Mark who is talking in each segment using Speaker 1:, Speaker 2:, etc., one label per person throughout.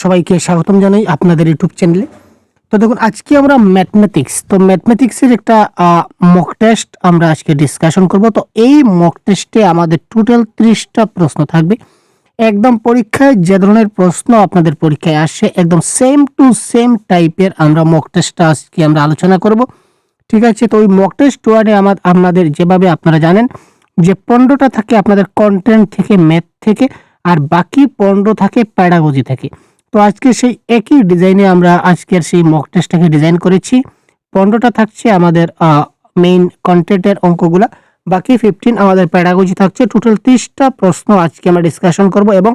Speaker 1: সবাইকে স্বাগতম জানাই আপনাদের ইউটিউব চ্যানেলে। তো দেখুন, আজকে আমরা ম্যাথমেটিক্সের একটা মক টেস্ট আমরা আজকে ডিসকাশন করব। তো এই মক টেস্টে আমাদের টোটাল 30টা প্রশ্ন থাকবে। একদম পরীক্ষায় যে ধরনের প্রশ্ন আপনাদের পরীক্ষায় আসে একদম সেম টু সেম টাইপের আমরা মক টেস্টটা আজকে আমরা আলোচনা করব। ঠিক আছে, তো ওই মক টেস্ট ওয়ানে আপনাদের যেভাবে আপনারা জানেন যে 15টা থাকে আপনাদের কন্টেন্ট থেকে, ম্যাথ থেকে, আর বাকি 15 থাকে প্যাডাগজি থেকে। তো আজকে সেই একই ডিজাইনে আমরা আজকের সেই মক টেস্টটাকে ডিজাইন করেছি। 15টা থাকছে আমাদের মেইন কন্টেন্টের অঙ্কগুলা, বাকি 15 আমাদের প্যাডাগজি থাকছে। টোটাল 30টা প্রশ্ন আজকে আমরা ডিসকাশন করব এবং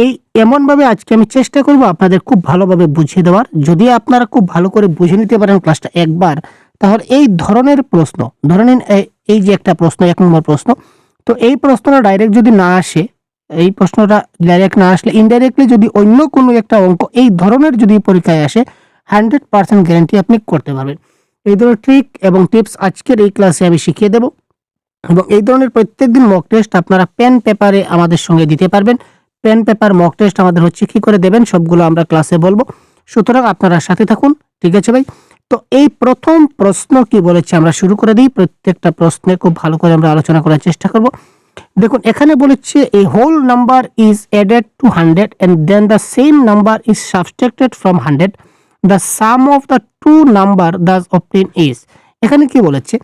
Speaker 1: এই এমনভাবে আজকে আমি চেষ্টা করব আপনাদের খুব ভালোভাবে বুঝিয়ে দেওয়ার। যদি আপনারা খুব ভালো করে বুঝে নিতে পারেন ক্লাসটা একবার, তাহলে এই ধরনের প্রশ্ন, ধরে নিন এই যে একটা প্রশ্ন, 1 নম্বর প্রশ্ন, তো এই প্রশ্নটা ডাইরেক্ট যদি না আসে, এই প্রশ্নটা ডাইরেক্ট না আসলে ইনডাইরেক্টলি যদি অন্য কোনো একটা অঙ্ক এই ধরনের যদি পরীক্ষায় আসে, 100% গ্যারান্টি আপনি করতে পারবেন। এই ধরনের ট্রিক এবং টিপস আজকের এই ক্লাসে আমি শিখিয়ে দেব এবং এই ধরনের প্রত্যেকদিন মক টেস্ট আপনারা পেন পেপারে আমাদের সঙ্গে দিতে পারবেন। পেন পেপার মক টেস্ট আমাদের হচ্ছে কি করে দেবেন সবগুলো আমরা ক্লাসে বলবো, সুতরাং আপনারা সাথে থাকুন। ঠিক আছে ভাই, তো এই প্রথম প্রশ্ন কি বলেছে আমরা শুরু করে দিই। প্রত্যেকটা প্রশ্নে খুব ভালো করে আমরা আলোচনা করার চেষ্টা করব। দেখুন, এখানে বলেছে a whole number is added to 100 and then the same number is subtracted from 100, the sum of the two number thus obtain is. এখানে কি বলেছে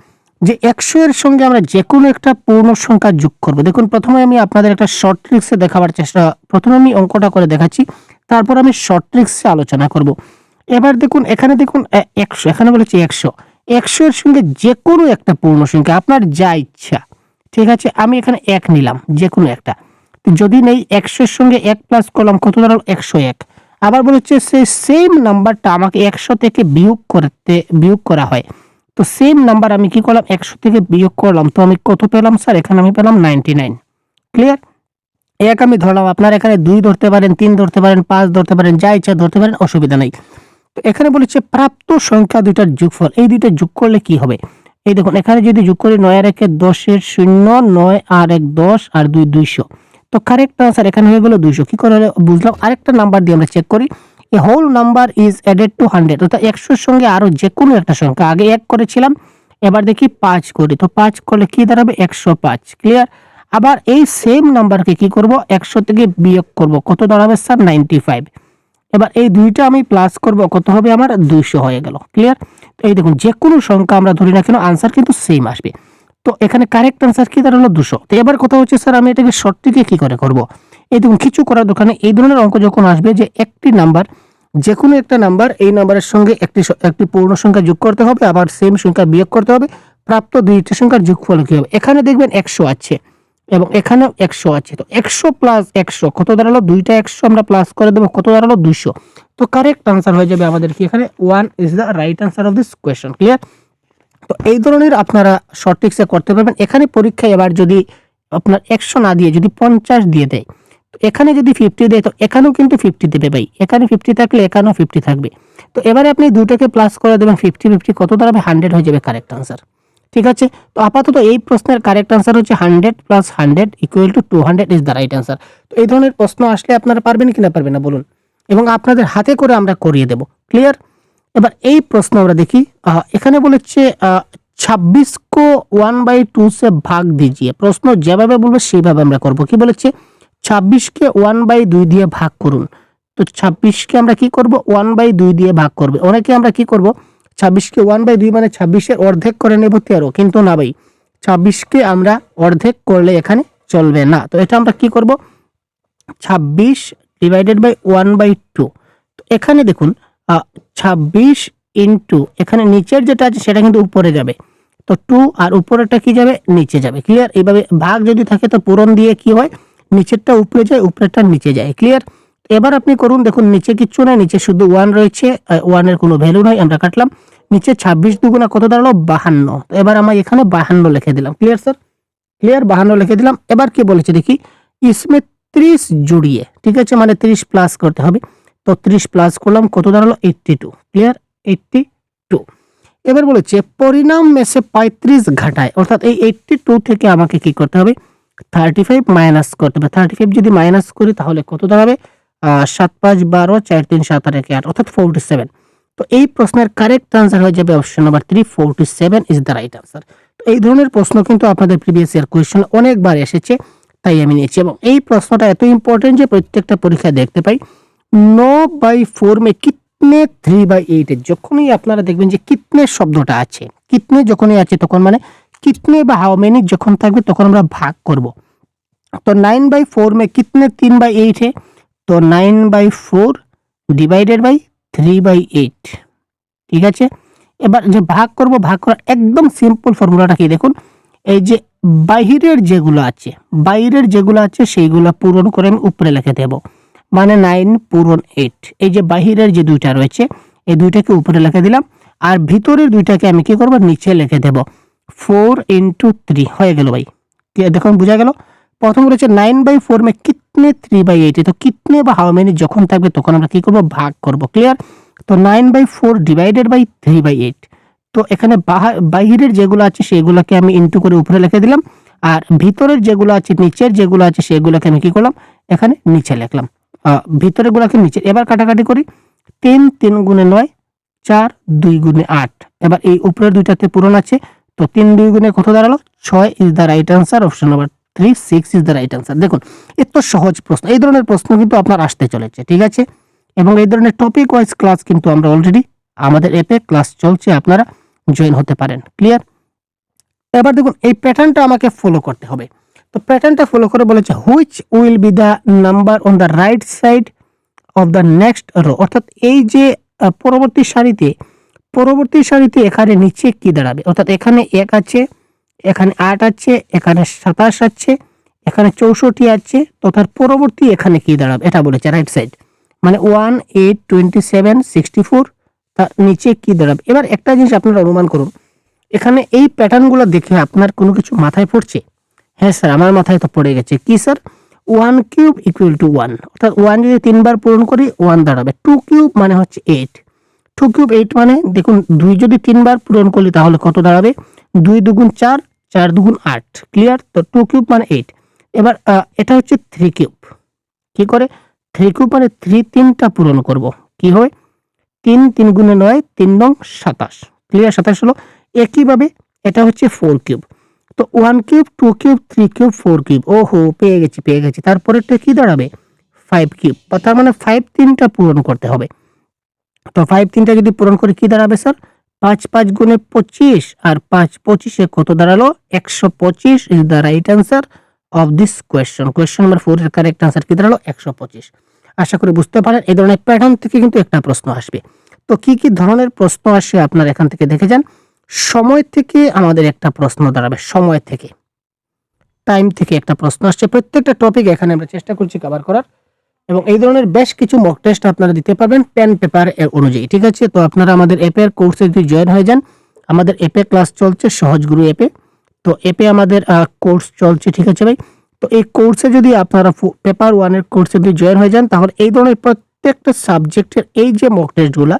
Speaker 1: যে 100 এর সঙ্গে আমরা যে কোনো একটা পূর্ণ সংখ্যা যোগ করব। দেখুন, প্রথমে আমি আপনাদের একটা শর্ট ট্রিক্সে দেখাবার চেষ্টা, প্রথমে আমি অঙ্কটা করে দেখাচ্ছি, তারপর আমি শর্ট ট্রিক্সে আলোচনা করব। এবার দেখুন, এখানে দেখুন 100, এখানে বলেছে 100 এর সঙ্গে যে কোনো একটা পূর্ণ সংখ্যা আপনার যা ইচ্ছা। ঠিক আছে, আমি এখানে 1 নিলাম, যে কোনো একটা। তো যদি নেই 100 এর সঙ্গে 1 প্লাস করলাম, কত দাঁড়ালো 101। আবার বলেছে সেই সেম নাম্বারটা আমাকে 100 থেকে বিয়োগ করা হয়। তো সেম নাম্বার আমি কি করলাম, 100 থেকে বিয়োগ করলাম, তো আমি কত পেলাম স্যার? এখানে আমি পেলাম 99। ক্লিয়ার? 1 আমি ধরলাম, আপনার এখানে 2 ধরতে পারেন, 3 ধরতে পারেন, 5 ধরতে পারেন, যা ইচ্ছা ধরতে পারেন, অসুবিধা নেই। তো এখানে বলেছে প্রাপ্ত সংখ্যা দুইটার যোগফল, এই দুইটা যোগ করলে কি হবে? এই দেখুন, এখানে যদি যোগ করি 9 আর 1 10 এর 0, 9 আর 1 10 আর 2 200। তো কারেক্ট আনসার এখানে হয়ে গেল 200। কি করে বুঝলাম? আরেকটা নাম্বার দিয়ে আমরা চেক করি। A whole number is added to 100, অর্থাৎ 100 এর সঙ্গে আরো যে কোনো একটা সংখ্যা, আগে 1 করেছিলাম, এবার দেখি 5 করি, তো 5 করলে কি দাঁড়াবে? 105। ক্লিয়ার? আবার এই সেম নাম্বারকে কি করব, 100 থেকে বিয়োগ করব, কত দাঁড়াবে স্যার? 95। এবার এই দুইটা আমি প্লাস করব, কত হবে আমার? 200 হয়ে গেল। ক্লিয়ার? তো এই দেখুন, যে কোনো সংখ্যা আমরা ধরি না কেন আনসার কিন্তু সেম আসবে। তো এখানে কারেক্ট আনসার কি দাঁড়ালো? 200। তো এবার কথা হচ্ছে স্যার আমি এটাকে শর্ট ট্রিকে কি করে করব? এই দেখুন, কিছু করার দরকার নেই। এই ধরনের অঙ্ক যখন আসবে যে একটি নাম্বার, যে কোনো একটা নাম্বার, এই নাম্বারের সঙ্গে একটি পূর্ণ সংখ্যা যোগ করতে হবে, আবার সেম সংখ্যা বিয়োগ করতে হবে, প্রাপ্ত দুইটি সংখ্যার যোগফল কি হবে? এখানে দেখবেন 100 আছে এবং এখানেও 100 আছে। তো 100 প্লাস 100 কত দাঁড়ালো? দুইটা 100 আমরা প্লাস করে দেবো, কত দাঁড়ালো? 200। তো কারেক্ট আনসার হয়ে যাবে আমাদের কি এখানে 1 is the right answer of this question. Clear? তো এই ধরনের আপনারা শর্ট ট্রিক্সে করতে পারবেন। এখানে পরীক্ষায় এবার যদি আপনার 100 না দিয়ে যদি 50 দিয়ে দেয়, তো এখানে যদি 50 দেয়, তো এখানেও কিন্তু 50 দেবে ভাই। এখানে 50 থাকলে এখানেও 50 থাকবে। তো এবারে আপনি দুটোকে প্লাস করে দেবেন, 50 50 কত দাঁড়াবে? 100 হয়ে যাবে কারেক্ট আনসার। ঠিক আছে, তো আপাতত এই প্রশ্নের কারেক্ট আনসার হচ্ছে 100 plus 100 equal to 200 is the right answer. তো এই ধরনের প্রশ্ন আসলে আপনারা পারবেন কি না পারবেন না বলুন, এবং আপনাদের হাতে করে আমরা করিয়ে দেব। ক্লিয়ার? এবার এই প্রশ্ন আমরা দেখি। এখানে বলেছে 26 को 1/2 से भाग दीजिए। প্রশ্ন যেভাবে বলবে সেইভাবে আমরা করব। কি বলেছে? 26 কে 1/2 দিয়ে ভাগ করুন। তো 26 কে আমরা কি করব? 1/2 দিয়ে ভাগ করবে। অনেকে আমরা কি করব, 26 কে 1/2 মানে 26 এর অর্ধেক করে নেব 13, কিন্তু না ভাই, 26 কে আমরা অর্ধেক করলে এখানে চলবে না। তো এটা আমরা কি করব, 26 ডিভাইডেড বাই 1/2। তো এখানে দেখুন 26 ইনটু এখানে নিচের যেটা আছে সেটা কিন্তু উপরে যাবে, তো 2 আর উপরেরটা কি যাবে? নিচে যাবে। ক্লিয়ার? এইভাবে ভাগ যদি থাকে তো পূরণ দিয়ে কি হয়, নিচেরটা উপরে যায়, উপরেরটা নিচে যায়। ক্লিয়ার? এবার আপনি করুন, দেখুন নিচে কিচ্ছু নাই, নিচে শুধু 1 রয়েছে, 1 এর কোনো ভ্যালু নাই, আমরা কাটলাম। নিচে 26 দুগুণা কত দাঁড়ালো? 52। তো এবার আমরা এখানে 52 লিখে দিলাম। Clear sir? ক্লিয়ার? 52 লিখে দিলাম। এবার কি বলেছে দেখি, ইসমে 30 জুড়িয়ে, ঠিক আছে, মানে 30 প্লাস করতে হবে। তো 30 প্লাস করলাম, কত দাঁড়ালো? 82। ক্লিয়ার? 82। এবার বলেছে পরিণাম মেসে 35 ঘটায়, অর্থাৎ এই 82 থেকে আমাকে কি করতে হবে? 35 মাইনাস করতে হবে। 35 যদি মাইনাস করি তাহলে কত দাঁড়াবে? 7 5 12 4 3 7 8 1 8 অর্থাৎ 47। তো এই প্রশ্নের কারেক্ট আনসার হয়ে যাবে option number 3, 47 is the right answer. তো এই ধরনের প্রশ্ন কিন্তু আপনাদের প্রিভিয়াস ইয়ার কোয়েশ্চন অনেকবার এসেছে, তাই আমি নিয়েছি। এবং এই প্রশ্নটা এত ইম্পর্টেন্ট যে প্রত্যেকটা পরীক্ষায় দেখতে পাই 9/4 में कितने 3/8 এর যখনই আপনারা দেখবেন যে কিতনে শব্দটা আছে, কিতনে যখনই আছে তখন মানে কিতনে বা হাউ মেনি যখন থাকবে তখন আমরা ভাগ করব। तो 9/4 में कितने 3/8 है, तो 9/4 ডিভাইডেড বাই 3/8। ঠিক আছে, এবার যে ভাগ করব, ভাগ করার একদম সিম্পল ফর্মুলাটা কি দেখুন, এই যে বাইরের যেগুলো আছে সেইগুলো পূরণ করে আমি উপরে লিখে দেব, মানে 9 পূরণ 8। এই যে বাহিরের যে দুইটা রয়েছে এই দুইটাকে উপরে লিখে দিলাম, আর ভিতরের দুইটাকে আমি কি করব, নিচে লিখে দেব। 4 × 3 হয়ে গেল ভাই। দেখুন বোঝা গেল। প্রথম রয়েছে 9/4 में कितने 3/8 है, তো কিতনে বা হাউ মেনি যখন থাকবে তখন আমরা কি করব, ভাগ করব। ক্লিয়ার? তো 9/4 ডিভাইডেড বাই 3/8। তো এখানে বাহিরের যেগুলো আছে সেগুলোকে আমি ইনটু করে উপরে লিখে দিলাম, আর ভিতরের যেগুলো আছে নিচের যেগুলো আছে সেগুলোকে আমি কি করলাম, এখানে নিচে লিখলাম। ভিতরের গুলোকে নিচে। এবার কাটাকাটি করি, 3 3 গুণে 9, 4 2 গুণে 8। এবার এই উপরের দুইটাতে পূরণ আছে, তো 3 2 গুণে কত দাঁড়ালো, 6 is the right answer. Option number 3, 6 is the right answer. দেখুন এত সহজ প্রশ্ন, এই ধরনের প্রশ্ন কিন্তু আপনার আসতে চলেছে, ঠিক আছে। এবং এই ধরনের টপিক ওয়াইজ ক্লাস কিন্তু আমরা অলরেডি আমাদের অ্যাপে ক্লাস চলছে, আপনারা জয়েন হতে পারেন। ক্লিয়ার? এবার দেখুন এই প্যাটার্নটা আমাকে ফলো করতে হবে। তো প্যাটার্নটা ফলো করে বলেছে which will be the number on the right side of the next row, অর্থাৎ এই যে পরবর্তী সারিতে এখানে নিচে কি দাঁড়াবে, অর্থাৎ এখানে 1 আছে, এখানে 8 আছে, এখানে 27 আছে, এখানে 64 আছে, তো তার পরবর্তী এখানে কি দাঁড়াবে এটা বলেছে রাইট সাইড, মানে 1 8 27 64, তার নিচে কি দাঁড়াবে। এবার একটা জিনিস আপনারা অনুমান করুন, এখানে এই প্যাটার্নগুলো দেখে আপনার কোনো কিছু মাথায় পড়ছে? হ্যাঁ স্যার, আমার মাথায় তো পড়ে গেছে। কি স্যার? 1 কিউব ইকুয়াল টু 1, অর্থাৎ 1 যদি 3 বার পূরণ করি 1 দাঁড়াবে। 2 কিউব মানে হচ্ছে 8, 2 কিউব 8 মানে দেখুন 2 যদি 3 বার পূরণ করি তাহলে কত দাঁড়াবে, 2 2 4, 4 2 8। ক্লিয়ার? তো 2 কিউব মানে 8। এবার এটা হচ্ছে 3 কিউব। কি করে 3 কিউব মানে 3 3টা পূরণ করব, কি হয় 3 3 গুণে 9, 3 নং 27। ক্লিয়ার? 27 হলো। একইভাবে এটা হচ্ছে 4 কিউব। তো 1 কিউব 2 কিউব 3 কিউব 4 কিউব। ওহো, পেয়ে গেছি। তারপরেরটা কি দাঁড়াবে, 5 কিউব। তার মানে 5 3টা পূরণ করতে হবে। তো 5 3টা যদি পূরণ করে কি দাঁড়াবে স্যার, 5 5 গুণে 25, আর 5 25 কত দাঁড়ালো, 125 is the right answer of this question. Question number 4 এর কারেক্ট আনসার কি দাঁড়ালো, 125। আশা করি বুঝতে পারেন এই ধরনের প্যাটার্ন থেকে কিন্তু একটা প্রশ্ন আসবে। তো কি কি ধরনের প্রশ্ন আসে আপনারা এখান থেকে দেখে যান। সময় থেকে আমাদের একটা প্রশ্ন দাঁড়াবে, সময় থেকে, টাইম থেকে একটা প্রশ্ন আসছে। প্রত্যেকটা টপিক এখানে আমরা চেষ্টা করছি কভার করার, এবং এই ধরনের বেশ কিছু মক টেস্ট আপনারা দিতে পারবেন পেন পেপার এর অনুযায়ী, ঠিক আছে। তো আপনারা আমাদের অ্যাপের কোর্সে যদি জয়েন হয়ে যান, আমাদের অ্যাপে ক্লাস চলছে সহজ গুরু অ্যাপে। তো অ্যাপে আমাদের কোর্স চলছে, ঠিক আছে ভাই। তো এই কোর্সে যদি আপনারা পেপার 1 এর কোর্সে যদি জয়েন হয়ে যান, তাহলে এই ধরনের প্রত্যেকটা সাবজেক্টের এই যে মক টেস্টগুলো,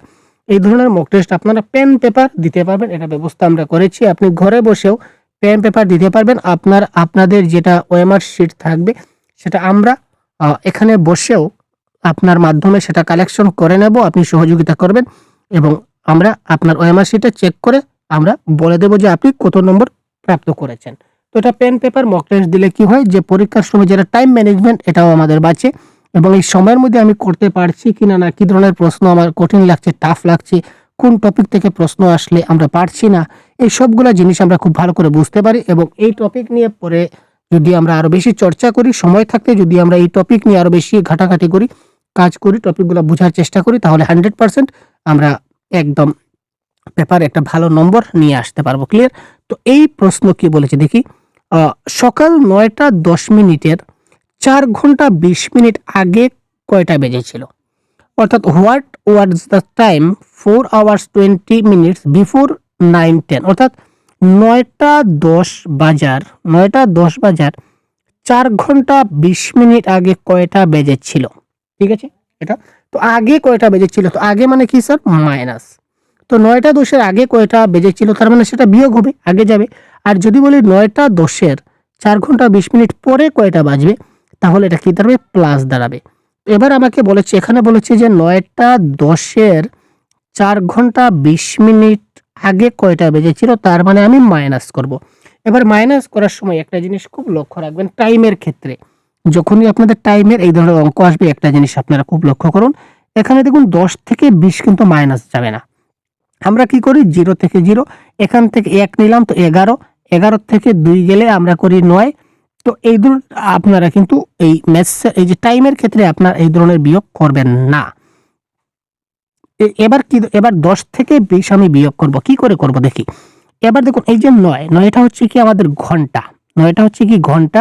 Speaker 1: এই ধরনের মক টেস্ট আপনারা পেন পেপার দিতে পারবেন। এটা ব্যবস্থা আমরা করেছি, আপনি ঘরে বসেও পেন পেপার দিতে পারবেন। আপনাদের যেটা ওএমআর শিট থাকবে সেটা আমরা এখানে বসেও আপনার মাধ্যমে সেটা কালেকশন করে নেব, আপনি সহযোগিতা করবেন, এবং আমরা আপনার ওএমআর শিটে চেক করে আমরা বলে দেব যে আপনি কত নম্বর প্রাপ্ত করেছেন। তো এটা পেন পেপার মক টেস্ট দিলে কি হয় যে পরীক্ষার সময় যেটা টাইম ম্যানেজমেন্ট এটাও আমাদের বাঁচে, এবং এই সময়ের মধ্যে আমি করতে পারছি কিনা, না কি ধরনের প্রশ্ন আমার কঠিন লাগছে, টাফ লাগছে, কোন টপিক থেকে প্রশ্ন আসলে আমরা পারছি না, এই সবগুলা জিনিস আমরা খুব ভালো করে বুঝতে পারি। এবং এই টপিক নিয়ে পরে যদি আমরা আরো বেশি চর্চা করি, সময় থাকতে যদি আমরা এই টপিক নিয়ে আরো বেশি ঘাটাঘাটি করি, কাজ করি, টপিকগুলো বোঝার চেষ্টা করি, তাহলে 100% আমরা একদম পেপারে একটা ভালো নম্বর নিয়ে আসতে পারবো। ক্লিয়ার? তো এই প্রশ্ন কি বলেছে দেখি, সকাল 9টা 10 মিনিটের 4 ঘন্টা 20 মিনিট আগে কয়টা বেজেছিল, অর্থাৎ what was the time 4 hours 20 minutes before 9:10, অর্থাৎ 9টা 10 বাজার 4 ঘন্টা 20 মিনিট আগে কয়টা বেজেছিল। ঠিক আছে, এটা তো আগে কয়টা বেজেছিল, তো আগে মানে কি স্যার, মাইনাস। তো 9টা 10-এর আগে কয়টা বেজেছিল, তার মানে সেটা বিয়োগ হবে, আগে যাবে। আর যদি বলি 9টা 10-এর 4 ঘন্টা 20 মিনিট পরে কয়টা বাজবে, তাহলে এটা কি দাঁড়াবে, প্লাস দাঁড়াবে। এবার আমাকে বলেছে, এখানে বলেছে যে 9টা 10-এর 4 ঘন্টা 20 মিনিট আগে কয়টা বেজেছিল, তার মানে আমি মাইনাস করব। এবার মাইনাস করার সময় একটা জিনিস খুব লক্ষ্য রাখবেন, টাইমের ক্ষেত্রে যখনই আপনাদের টাইমের এই ধরনের অঙ্ক আসবে একটা জিনিস আপনারা খুব লক্ষ্য করুন, এখানে দেখুন 10 থেকে 20 কিন্তু মাইনাস যাবে না। আমরা কি করি 0 থেকে 0, এখান থেকে 1 নিলাম তো 11, 11 থেকে 2 গেলে আমরা করি 9। তো এই আপনারা কিন্তু এই ম্যাথস এই যে টাইমের ক্ষেত্রে আপনার এই ধরনের বিয়োগ করবেন না। এবার কি, এবার 10 থেকে 20 আমি বিয়োগ করব, কি করে করব দেখি। এবার দেখুন এই যে 9টা হচ্ছে কি আমাদের ঘন্টা, 9টা হচ্ছে কি ঘন্টা,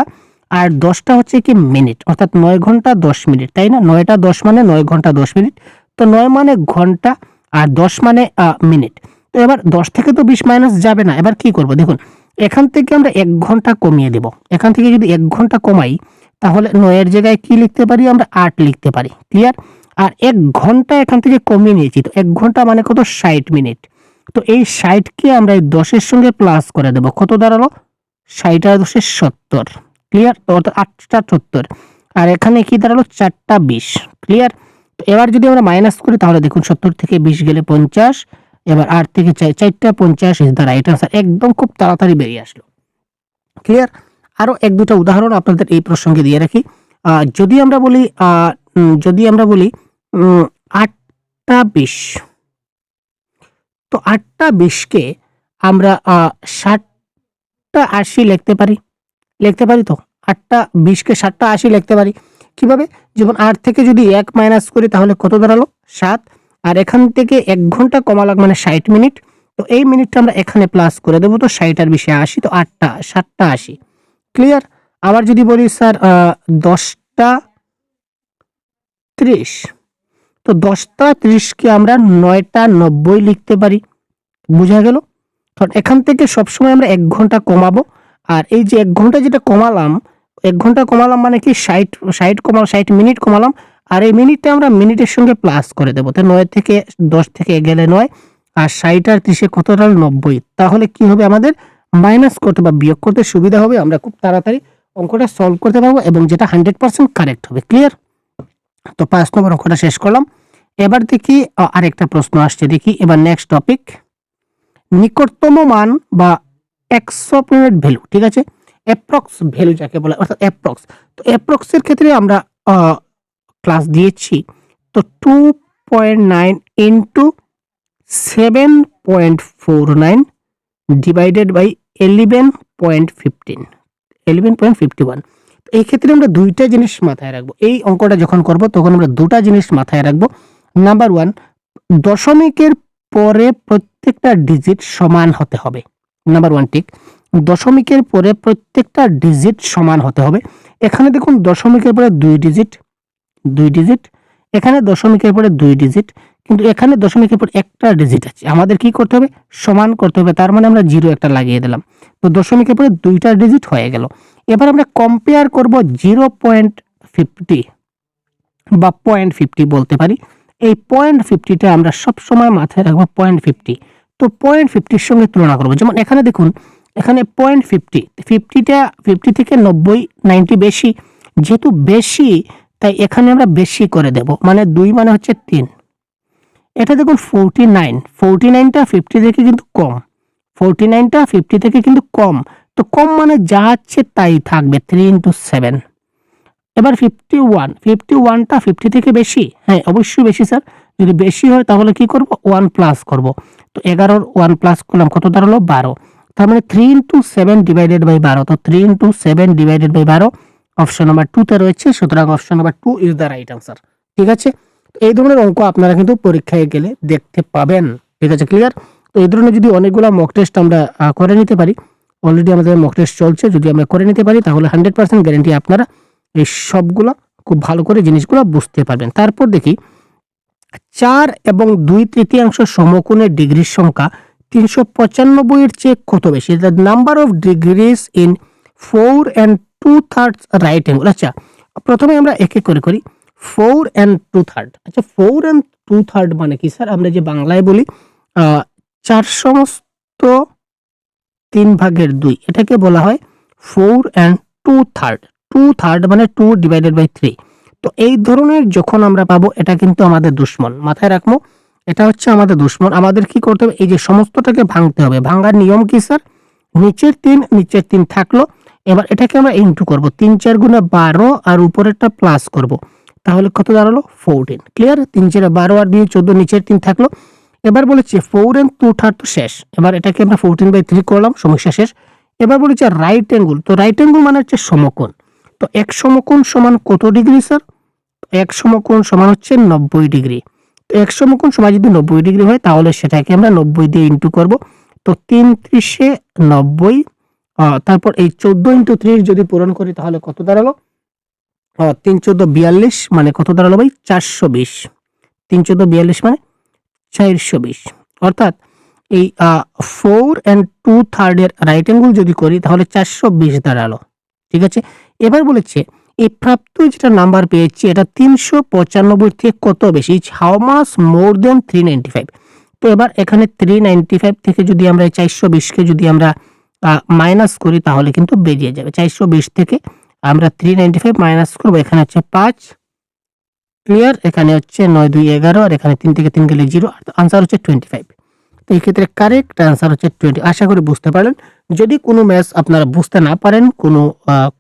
Speaker 1: আর 10টা হচ্ছে কি মিনিট, অর্থাৎ 9 ঘন্টা 10 মিনিট, তাই না? 9টা 10 মানে 9 ঘন্টা 10 মিনিট। তো 9 মানে ঘন্টা আর 10 মানে মিনিট। তো এবার 10 থেকে তো 20 মাইনাস যাবে না। এবার কি করব দেখুন, এখান থেকে আমরা 1 ঘন্টা কমিয়ে দেব। এখান থেকে যদি 1 ঘন্টা কমাই তাহলে 9 এর জায়গায় কি লিখতে পারি আমরা 8 লিখতে পারি। ক্লিয়ার? আর 1 ঘন্টা এখান থেকে কমিয়ে নিয়েছি, তো 1 ঘন্টা মানে কত 60 মিনিট। তো এই 60 কে আমরা এই 10 এর সঙ্গে প্লাস করে দেব, কত দাঁড়ালো 60 আর 10 70। ক্লিয়ার? তো অর্থাৎ 8টা 70 আর এখানে কি দাঁড়ালো 4টা 20। ক্লিয়ার? তো এবার যদি আমরা মাইনাস করি তাহলে দেখুন 70 থেকে 20 গেলে 50, এবার 8 থেকে 4টা 50 ইজ দ্য রাইট আনসার। একদম খুব তাড়াতাড়ি বেরিয়ে আসলো। ক্লিয়ার? আরো এক দুটো উদাহরণ আপনাদের এই প্রসঙ্গে দিয়ে রাখি। যদি আমরা বলি 8টা 20, তো 8টা 20 কে আমরা 7টা 80 লিখতে পারি, তো 8টা 20 কে 7টা 80 লিখতে পারি। কিভাবে? যেমন 8 থেকে যদি 1 মাইনাস করি তাহলে কত দাঁড়ালো 7, আর এখান থেকে 1 ঘন্টা কমালাম মানে 60 মিনিট। তো এই মিনিটটা আমরা এখানে প্লাস করে দেব, তো 60 আর 20 80, তো 8টা 7টা 80। ক্লিয়ার? আবার যদি বলি স্যার 10টা 30, তো 10টা 30 কে আমরা 9টা 90 লিখতে পারি। বুঝা গেল? কারণ এখান থেকে সবসময় আমরা 1 ঘন্টা কমাবো, আর এই যে 1 ঘন্টা যেটা কমালাম, 1 ঘন্টা কমালাম মানে কি 60 কমালাম, 60 মিনিট কমালাম, আর এই মিনিটটা আমরা মিনিটের সঙ্গে প্লাস করে দেব। তো 9 থেকে 10 থেকে গেলে 9, আর 60 আর 30 কত দাঁড়ালো 90। তাহলে কি হবে, আমাদের মাইনাস করতে বা বিয়োগ করতে সুবিধা হবে, আমরা খুব তাড়াতাড়ি অঙ্কটা সলভ করতে পারবো এবং যেটা 100% কারেক্ট হবে। ক্লিয়ার? তো 5 নম্বর অঙ্কটা শেষ করলাম। এবার দেখি আরেকটা প্রশ্ন আসছে, দেখি এবার নেক্সট টপিক, নিকটতম মান বা অ্যাপ্রক্সিমেট ভ্যালু। ঠিক আছে, অ্যাপ্রক্স ভ্যালু যাকে বলে, অর্থাৎ অ্যাপ্রক্স। তো অ্যাপ্রক্সের ক্ষেত্রে আমরা ক্লাস দিয়েছি, তো 2.9 ইন্টু 7.49 ডিভাইডেড বাই 11.51। এই ক্ষেত্রে আমরা দুইটা জিনিস মাথায় রাখবো, এই অঙ্কটা যখন করব তখন আমরা দুটা জিনিস মাথায় রাখবো। নাম্বার 1, দশমিকের পরে প্রত্যেকটা ডিজিট সমান হতে হবে। নাম্বার 1 ঠিক, দশমিকের পরে প্রত্যেকটা ডিজিট সমান হতে হবে। এখানে দেখুন দশমিকের পরে 2 ডিজিট, এখানে দশমিকের পরে 2 ডিজিট, কিন্তু এখানে দশমিকের পর একটা ডিজিট আছে, আমাদের কি করতে হবে সমান করতে হবে। তার মানে আমরা 0 একটা লাগিয়ে দিলাম, তো দশমিকের পরে 2টা ডিজিট হয়ে গেল। এবার আমরা কম্পেয়ার করব 0.50 বা 0.50 বলতে পারি। এই 0.50টা আমরা সব সময় মাথায় রাখবো 0.50। তো 0.50 সঙ্গে তুলনা করব, যেমন এখানে দেখুন, এখানে 0.50, 50 থেকে 90 বেশি, যেহেতু বেশি তাই এখানে আমরা বেশি করে দেব, মানে 2 মানে হচ্ছে 3। এটা দেখুন 49টা 50 থেকে কিন্তু কম, 49টা 50 থেকে কিন্তু কম, তো কম মানে যা আছে তাই থাকবে 3 ইন্টু 7। এবার 51টা 50 থেকে বেশি, হ্যাঁ অবশ্যই বেশি স্যার। যদি বেশি হয় তাহলে কি করব 1 প্লাস করব, তো 11 1 প্লাস করলাম কত দাঁড়ালো 12। তার মানে 3 ইন্টু 7 ডিভাইডেড বাই 12, তো 3 into 7 divided by 12 option number 2 তে রয়েছে, সুতরাং option number 2 is the right answer. ঠিক আছে, তো এই ধরনের অঙ্ক আপনারা কিন্তু পরীক্ষায় গেলে দেখতে পাবেন। ঠিক আছে, ক্লিয়ার? তো এই ধরনের যদি অনেকগুলো মক টেস্ট আমরা করে নিতে পারি, অলরেডি আমাদের মক টেস্ট চলছে, যদি আমরা করে নিতে পারি তাহলে 100% গ্যারান্টি আপনারা এই সবগুলো খুব ভালো করে জিনিসগুলো বুঝতে পারবেন। তারপর দেখি 4 এবং 2/3 সমকোণের ডিগ্রির সংখ্যা 395 এর চেয়ে কত বেশি? The number of degrees in 4 and 2/3 right angle. আচ্ছা, প্রথমে আমরা এক এক করে করি। 4 and 2/3, আচ্ছা 4 and 2/3 মানে কি স্যার? আমরা যে বাংলায় বলি 4 সমস্ত 3/2, এটাকে বলা হয় 4 and 2/3। 2/3 মানে 2 ডিভাইডেড বাই 3। তো এই ধরনের যখন আমরা পাবো এটা কিন্তু আমাদের দুশ্মন, মাথায় রাখবো এটা হচ্ছে আমাদের দুশ্মন। আমাদের কি করতে হবে, এই যে সমস্তটাকে ভাঙতে হবে। ভাঙার নিয়ম কি স্যার, নিচের 3 থাকলো, এবার এটাকে আমরা ইনটু করব, 3 4 গুণে 12 আর উপরেরটা প্লাস করব, তাহলে কত দাঁড়ালো 14। ক্লিয়ার, 3 4 12 আর 2 14, নিচের 3 থাকলো। এবার বলেছে 4 and 2 তো শেষ, এবার এটাকে আমরা 14/3 করলাম, সমস্যা শেষ। এবার বলেছে রাইট অ্যাঙ্গেল, তো রাইট অ্যাঙ্গেল মানে হচ্ছে সমকোণ। তো এক সমকোণ সমান কত ডিগ্রি স্যার, এক সমকোণ সমান হচ্ছে 90 ডিগ্রি। তো এক সমকোণ সমান যদি 90 ডিগ্রি হয় তাহলে সেটাকে আমরা 90 দিয়ে ইনটু করব। তো 3 ত্রিশে 90, তারপর এই 14 × 30 যদি পূরণ করি তাহলে কত দাঁড়ালো, 3 14 42, মানে কত দাঁড়ালো ভাই 420। 3 14 42 মানে 420, অর্থাৎ এই 4 and 2/3 এর রাইট অ্যাঙ্গেল যদি করি তাহলে 420 দাঁড়ালো। ঠিক আছে, এবার বলেছে এই প্রাপ্ত যেটা নাম্বার পেয়েছি এটা 395 থেকে কত বেশি, হাউ মাস মোর দেন 395। তো এবার এখানে 395 থেকে যদি আমরা 420কে যদি আমরা মাইনাস করি তাহলে কিন্তু বেরিয়ে যাবে। 420 থেকে আমরা 395 মাইনাস করবো, এখানে হচ্ছে 5। ক্লিয়ার, এখানে হচ্ছে 9 2 11, আর এখানে 3 থেকে 3 গেলে 0, আনসার হচ্ছে 25। তো এই ক্ষেত্রে কারেক্ট আনসার হচ্ছে 20। আশা করি বুঝতে পারলেন। যদি কোনো ম্যাথস আপনারা বুঝতে না পারেন,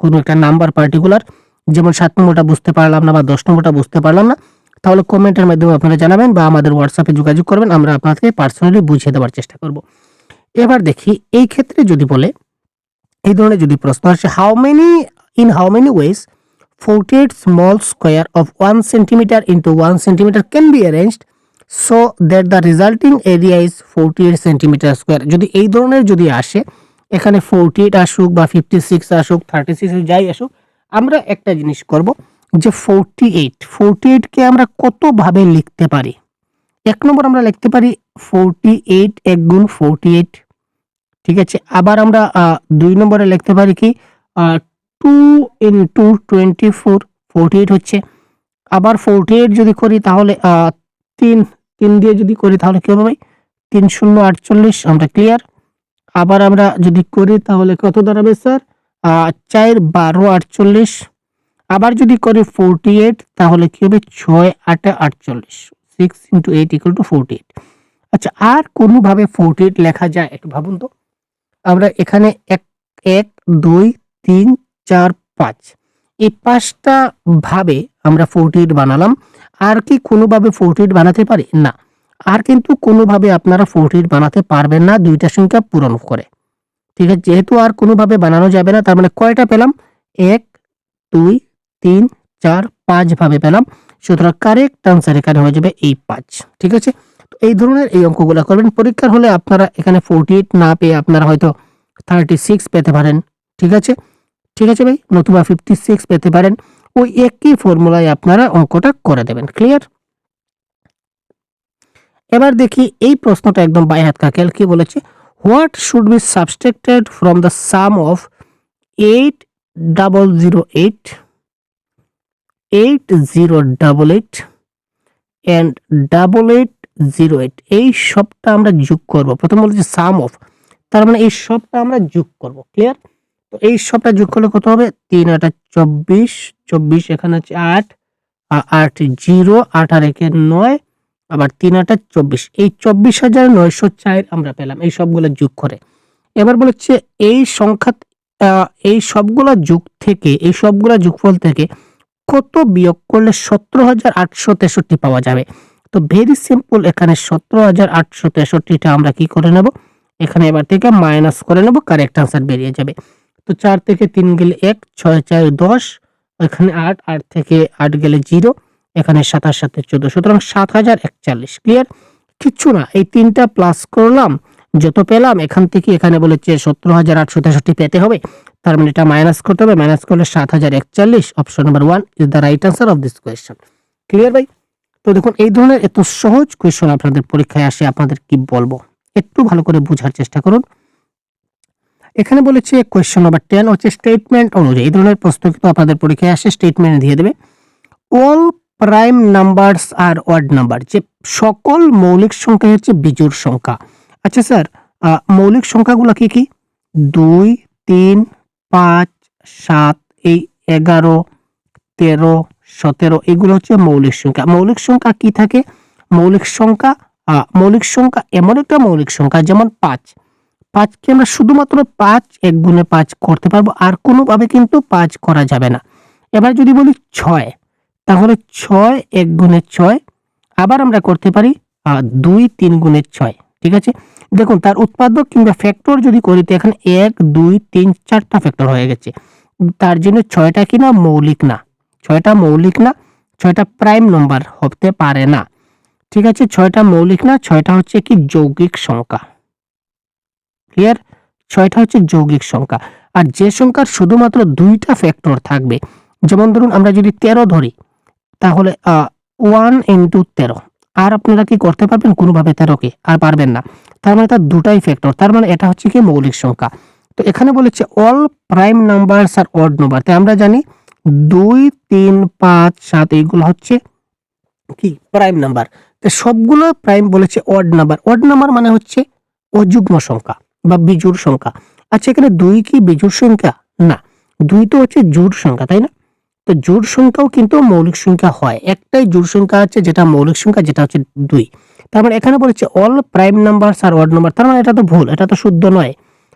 Speaker 1: কোনো একটা নাম্বার পার্টিকুলার, যেমন 7 নম্বরটা বুঝতে পারলাম না বা 10 নম্বরটা বুঝতে পারলাম না, তাহলে কমেন্টের মাধ্যমে আপনারা জানাবেন বা আমাদের হোয়াটসঅ্যাপে যোগাযোগ করবেন, আমরা আপনাকে পার্সোনালি বুঝিয়ে দেওয়ার চেষ্টা করব। এবার দেখি এই ক্ষেত্রে যদি বলে, এই ধরনের যদি প্রশ্ন আসে, how many ways 48 small square of 1 centimeter into 1 centimeter can be arranged so that the resulting area is 48 centimeter square। যদি এই ধরনের যদি আসে, এখানে 48 আসুক বা 56 আসুক, 36 যাই আসুক, আমরা একটা জিনিস করব যে 48 কে আমরা কত ভাবে লিখতে পারি। এক নম্বর আমরা লিখতে পারি 48 1 গুণ 48। ঠিক আছে, আবার আমরা 2 নম্বরে লিখতে পারি কি 2 into 24, 48 হচ্ছে। আবার 48 যদি করি তাহলে 3 দিয়ে যদি করি তাহলে কি হবে ভাই, 3 0 48, আমরা ক্লিয়ার। আবার আমরা যদি করি তাহলে কত দাঁড়াবে স্যার, 4 12 48। আবার যদি করি 48 তাহলে কি হবে 6 8 48, 6 into 8 equal to 48। আচ্ছা, আর কোনোভাবে 48 লেখা যায় একটু ভাবুন তো। আমরা এখানে 1 2 3 4 5, এই 5টা ভাবে আমরা 48 বানালাম। আর কি কোনোভাবে 48 বানাতে পারি না, আর কিন্তু কোনোভাবে আপনারা 48 বানাতে পারবেন না দুইটা সংখ্যা পূরণ করে। ঠিক আছে, যেহেতু আর কোনোভাবে বানানো যাবে না, তার মানে কয়টা পেলাম, 1 2 3 4 5 ভাবে পেলাম। সুতরাং কারেক্ট আনসার এখানে হয়ে যাবে এই 5। ঠিক আছে, তো এই ধরনের এই অঙ্কগুলো করবেন। পরীক্ষার হলে আপনারা এখানে 48 না পেয়ে আপনারা হয়তো 36 পেতে পারেন। ঠিক আছে, ঠিক আছে ভাই, নতুবা 56 পেতে পারেন। ওই একই ফর্মুলায় আপনারা অঙ্কটা করে দেবেন। ক্লিয়ার। এবার দেখি এই প্রশ্নটা একদম বাই হাত কাকেল। কি বলেছে, what should be সাবস্ট্রাক্টেড from the sum of 8008 8088 and 8808, এই সবটা আমরা যোগ করব। প্রথম বলেছে সাম অফ, তার মানে এই সবটা আমরা যোগ করব। ক্লিয়ার, তো এই সবটা যোগ করলে কত হবে, 3 8 24, 24 এখানে আছে 8 8 0 8 আর 1 9, আবার 3 8 24, এই 24,904 আমরা পেলাম এই সবগুলো যোগ করে। এবার বলেছে এই সংখ্যা, এই সবগুলা যোগ থেকে, এই সবগুলা যোগফল থেকে কত বিয়োগ করলে 17,863 পাওয়া যাবে। তো ভেরি সিম্পল, এখানে 17,863টা আমরা কি করে নেব, এখানে এবার থেকে মাইনাস করে নেব, কারেক্ট আনসার বেরিয়ে যাবে। তো 4 থেকে 3 গেলে 1, 6 4 10, এখানে 8 8 থেকে 8 গেলে 0, এখানে 27 7 14, সুতরাং 7,041। ক্লিয়ার, কিচ্ছু না, এই 3টা প্লাস করলাম, যত পেলাম এখান থেকে এখানে বলেছে 17,863 পেতে হবে, তার মানে এটা মাইনাস করতে হবে, মাইনাস করলে 7,041। Option number 1 is the right answer of this question. Clear ভাই? তো দেখুন এই ধরনের এত সহজ কোয়েশ্চন আপনাদের পরীক্ষায় আসে, আপনাদের কি বলবো, একটু ভালো করে বোঝার চেষ্টা করুন। এখানে বলেছে কোয়েশ্চন নাম্বার 10 হচ্ছে স্টেটমেন্ট অনুযায়ী, এই ধরনের প্রশ্ন কিন্তু আপনাদের পরীক্ষায় আসে, স্টেটমেন্ট দিয়ে দেবে। All prime numbers are odd number, যে সকল মৌলিক সংখ্যা হচ্ছে বিজোড় সংখ্যা। আচ্ছা স্যার, মৌলিক সংখ্যাগুলো কি কি, 2 3 5 7, এই 11 13 17 এগুলো হচ্ছে মৌলিক সংখ্যা। মৌলিক সংখ্যা কি থাকে? মৌলিক সংখ্যা এমন একটা মৌলিক সংখ্যা যেমন 5, 5কে আমরা শুধুমাত্র 5 1 গুণে 5 করতে পারবো, আর কোনোভাবে কিন্তু 5 করা যাবে না। এবার যদি বলি 6, তাহলে 6 1 গুণে 6 আবার আমরা করতে পারি 2 3 গুণে 6। ঠিক আছে, দেখুন তার উৎপাদক কিংবা ফ্যাক্টর যদি করি তো এখানে 1 2 3 4টা ফ্যাক্টর হয়ে গেছে। তার জন্য 6টা কি না? মৌলিক না। 6টা মৌলিক না, 6টা প্রাইম নাম্বার হতে পারে না। ঠিক আছে, 6টা মৌলিক না, 6টা হচ্ছে কি? যৌগিক সংখ্যা। ক্লিয়ার? 6টা হচ্ছে যৌগিক সংখ্যা। আর যে সংখ্যার শুধুমাত্র 2টা ফ্যাক্টর থাকবে, যেমন ধরুন আমরা যদি 13 ধরি, তাহলে 1 ইন্টু 13, আর আপনারা কি করতে পারবেন? কোনোভাবে 13কে আর পারবেন না। তার মানে তার দুটাই ফ্যাক্টর, তার মানে এটা হচ্ছে কি? মৌলিক সংখ্যা। তো এখানে বলেছে all prime numbers are odd number. তাই আমরা জানি 2 3 5 7 এইগুলো হচ্ছে কি? Prime number. তো সবগুলো প্রাইম বলেছে অড নাম্বার। অড নাম্বার মানে হচ্ছে অযুগ্ম সংখ্যা বা বিজোড় সংখ্যা। আচ্ছা, এখানে 2 কি বিজোড় সংখ্যা? না, 2 তো হচ্ছে জোড় সংখ্যা, তাই না? তো জোড় সংখ্যাও কিন্তু মৌলিক সংখ্যা হয়। একটাই জোড় সংখ্যা আছে যেটা মৌলিক সংখ্যা, যেটা হচ্ছে 2। তার মানে এখানে বলেছে all prime numbers are odd number. তার মানে এটা তো ভুল, এটা তো শুদ্ধ নয়।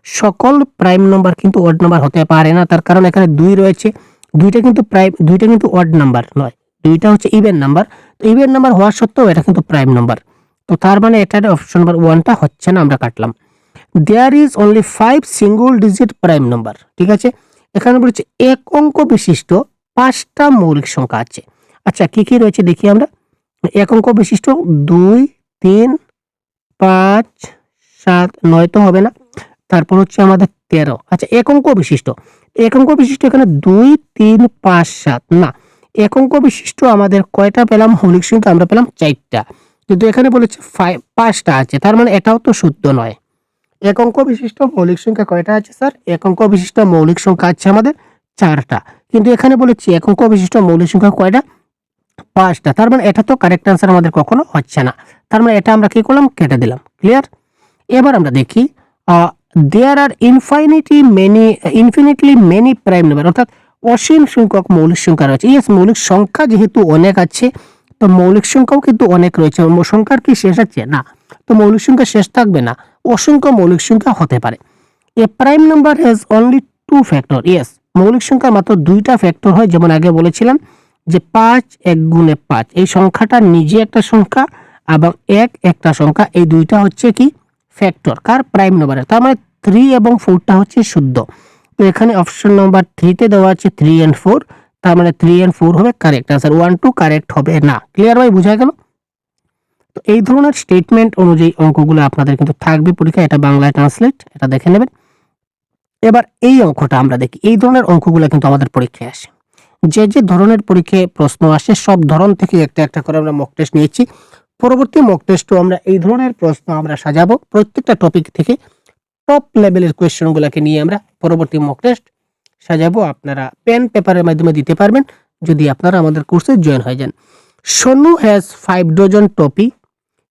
Speaker 1: সকল প্রাইম নাম্বার কিন্তু অড নাম্বার হতে পারে না, তার কারণ এখানে 2 রয়েছে। 2টা কিন্তু প্রাইম, 2টা কিন্তু অড নাম্বার নয়, 2টা হচ্ছে ইভেন নাম্বার। তো ইভেন নাম্বার হওয়া সত্ত্বেও এটা কিন্তু প্রাইম নাম্বার। তো তার মানে এটা অপশন নাম্বার 1টা হচ্ছে না, আমরা কাটলাম। There is only 5 single digit prime number. ঠিক আছে, এখানে বলেছে এক অঙ্ক বিশিষ্ট 5টা মৌলিক সংখ্যা আছে। আচ্ছা, কি কি রয়েছে দেখি আমরা। এক অঙ্ক বিশিষ্ট 2 3 5 7 9 তো হবে না, তারপর হচ্ছে আমাদের 13। আচ্ছা, এক অঙ্ক বিশিষ্ট এখানে 2 3 5 7 না, এক অঙ্ক বিশিষ্ট আমাদের কয়টা পেলাম? মৌলিক সংখ্যা আমরা পেলাম 4টা, কিন্তু এখানে বলেছে 5টা আছে, তার মানে এটাও তো শুদ্ধ নয়। এক অঙ্ক বিশিষ্ট মৌলিক সংখ্যা কয়টা আছে স্যার? এক অঙ্ক বিশিষ্ট মৌলিক সংখ্যা আছে আমাদের 4টা, কিন্তু এখানে বলেছি এক অঙ্ক বিশিষ্ট মৌলিক সংখ্যা কয়টা? 5টা। তার মানে এটা তো কারেক্ট আনসার আমাদের কখনো হচ্ছে না। তার মানে এটা আমরা কি করলাম? কেটে দিলাম। ক্লিয়ার? এবার আমরা দেখি দেয়ার আর ইনফিনিটলি মেনি প্রাইম নাম্বার, অর্থাৎ অসীম সংখ্যক মৌলিক সংখ্যা রয়েছে। ইয়েস, মৌলিক সংখ্যা যেহেতু অনেক আছে, তো মৌলিক সংখ্যাও কিন্তু অনেক রয়েছে। সংখ্যার কি শেষ আছে? না, তো মৌলিক সংখ্যা শেষ থাকবে না, অসংখ্য মৌলিক সংখ্যা হতে পারে। A prime number has only 2 factor. Yes, মৌলিক সংখ্যা মাত্র 2টা ফ্যাক্টর হয়, যেমন আগে বলেছিলাম যে 5 1 গুণে 5, এই সংখ্যাটা নিজে একটা সংখ্যা এবং 1 একটা সংখ্যা, এই 2টা হচ্ছে কি? ফ্যাক্টর কার? প্রাইম নাম্বারের। তার মানে 3 এবং 4টা হচ্ছে শুদ্ধ। তো এখানে অপশন নাম্বার 3তে দেওয়া আছে 3 and 4, তার মানে 3 and 4 হবে কারেক্ট আনসার, 1 2 কারেক্ট হবে না। ক্লিয়ার ভাই? বোঝা গেল? তো এই ধরনের স্টেটমেন্ট অনুযায়ী অঙ্কগুলো আপনাদের কিন্তু থাকবে পরীক্ষা, এটা বাংলায় ট্রান্সলেট, এটা দেখে নেবেন। এবার এই অঙ্কটা আমরা দেখি। এই ধরনের অঙ্কগুলো কিন্তু আমাদের পরীক্ষায় আসে। যে যে ধরনের পরীক্ষায় প্রশ্ন আসে সব ধরন থেকে একটা একটা করে আমরা মক টেস্ট নিয়েছি। পরবর্তী মক টেস্টও আমরা এই ধরনের প্রশ্ন আমরা সাজাবো, প্রত্যেকটা টপিক থেকে টপ লেভেলের কোয়েশ্চেনগুলোকে নিয়ে আমরা পরবর্তী মক টেস্ট সাজাবো। আপনারা পেন পেপারের মাধ্যমে দিতে পারবেন যদি আপনারা আমাদের কোর্সে জয়েন হয়ে যান। Sonu has 5 dozen toffee,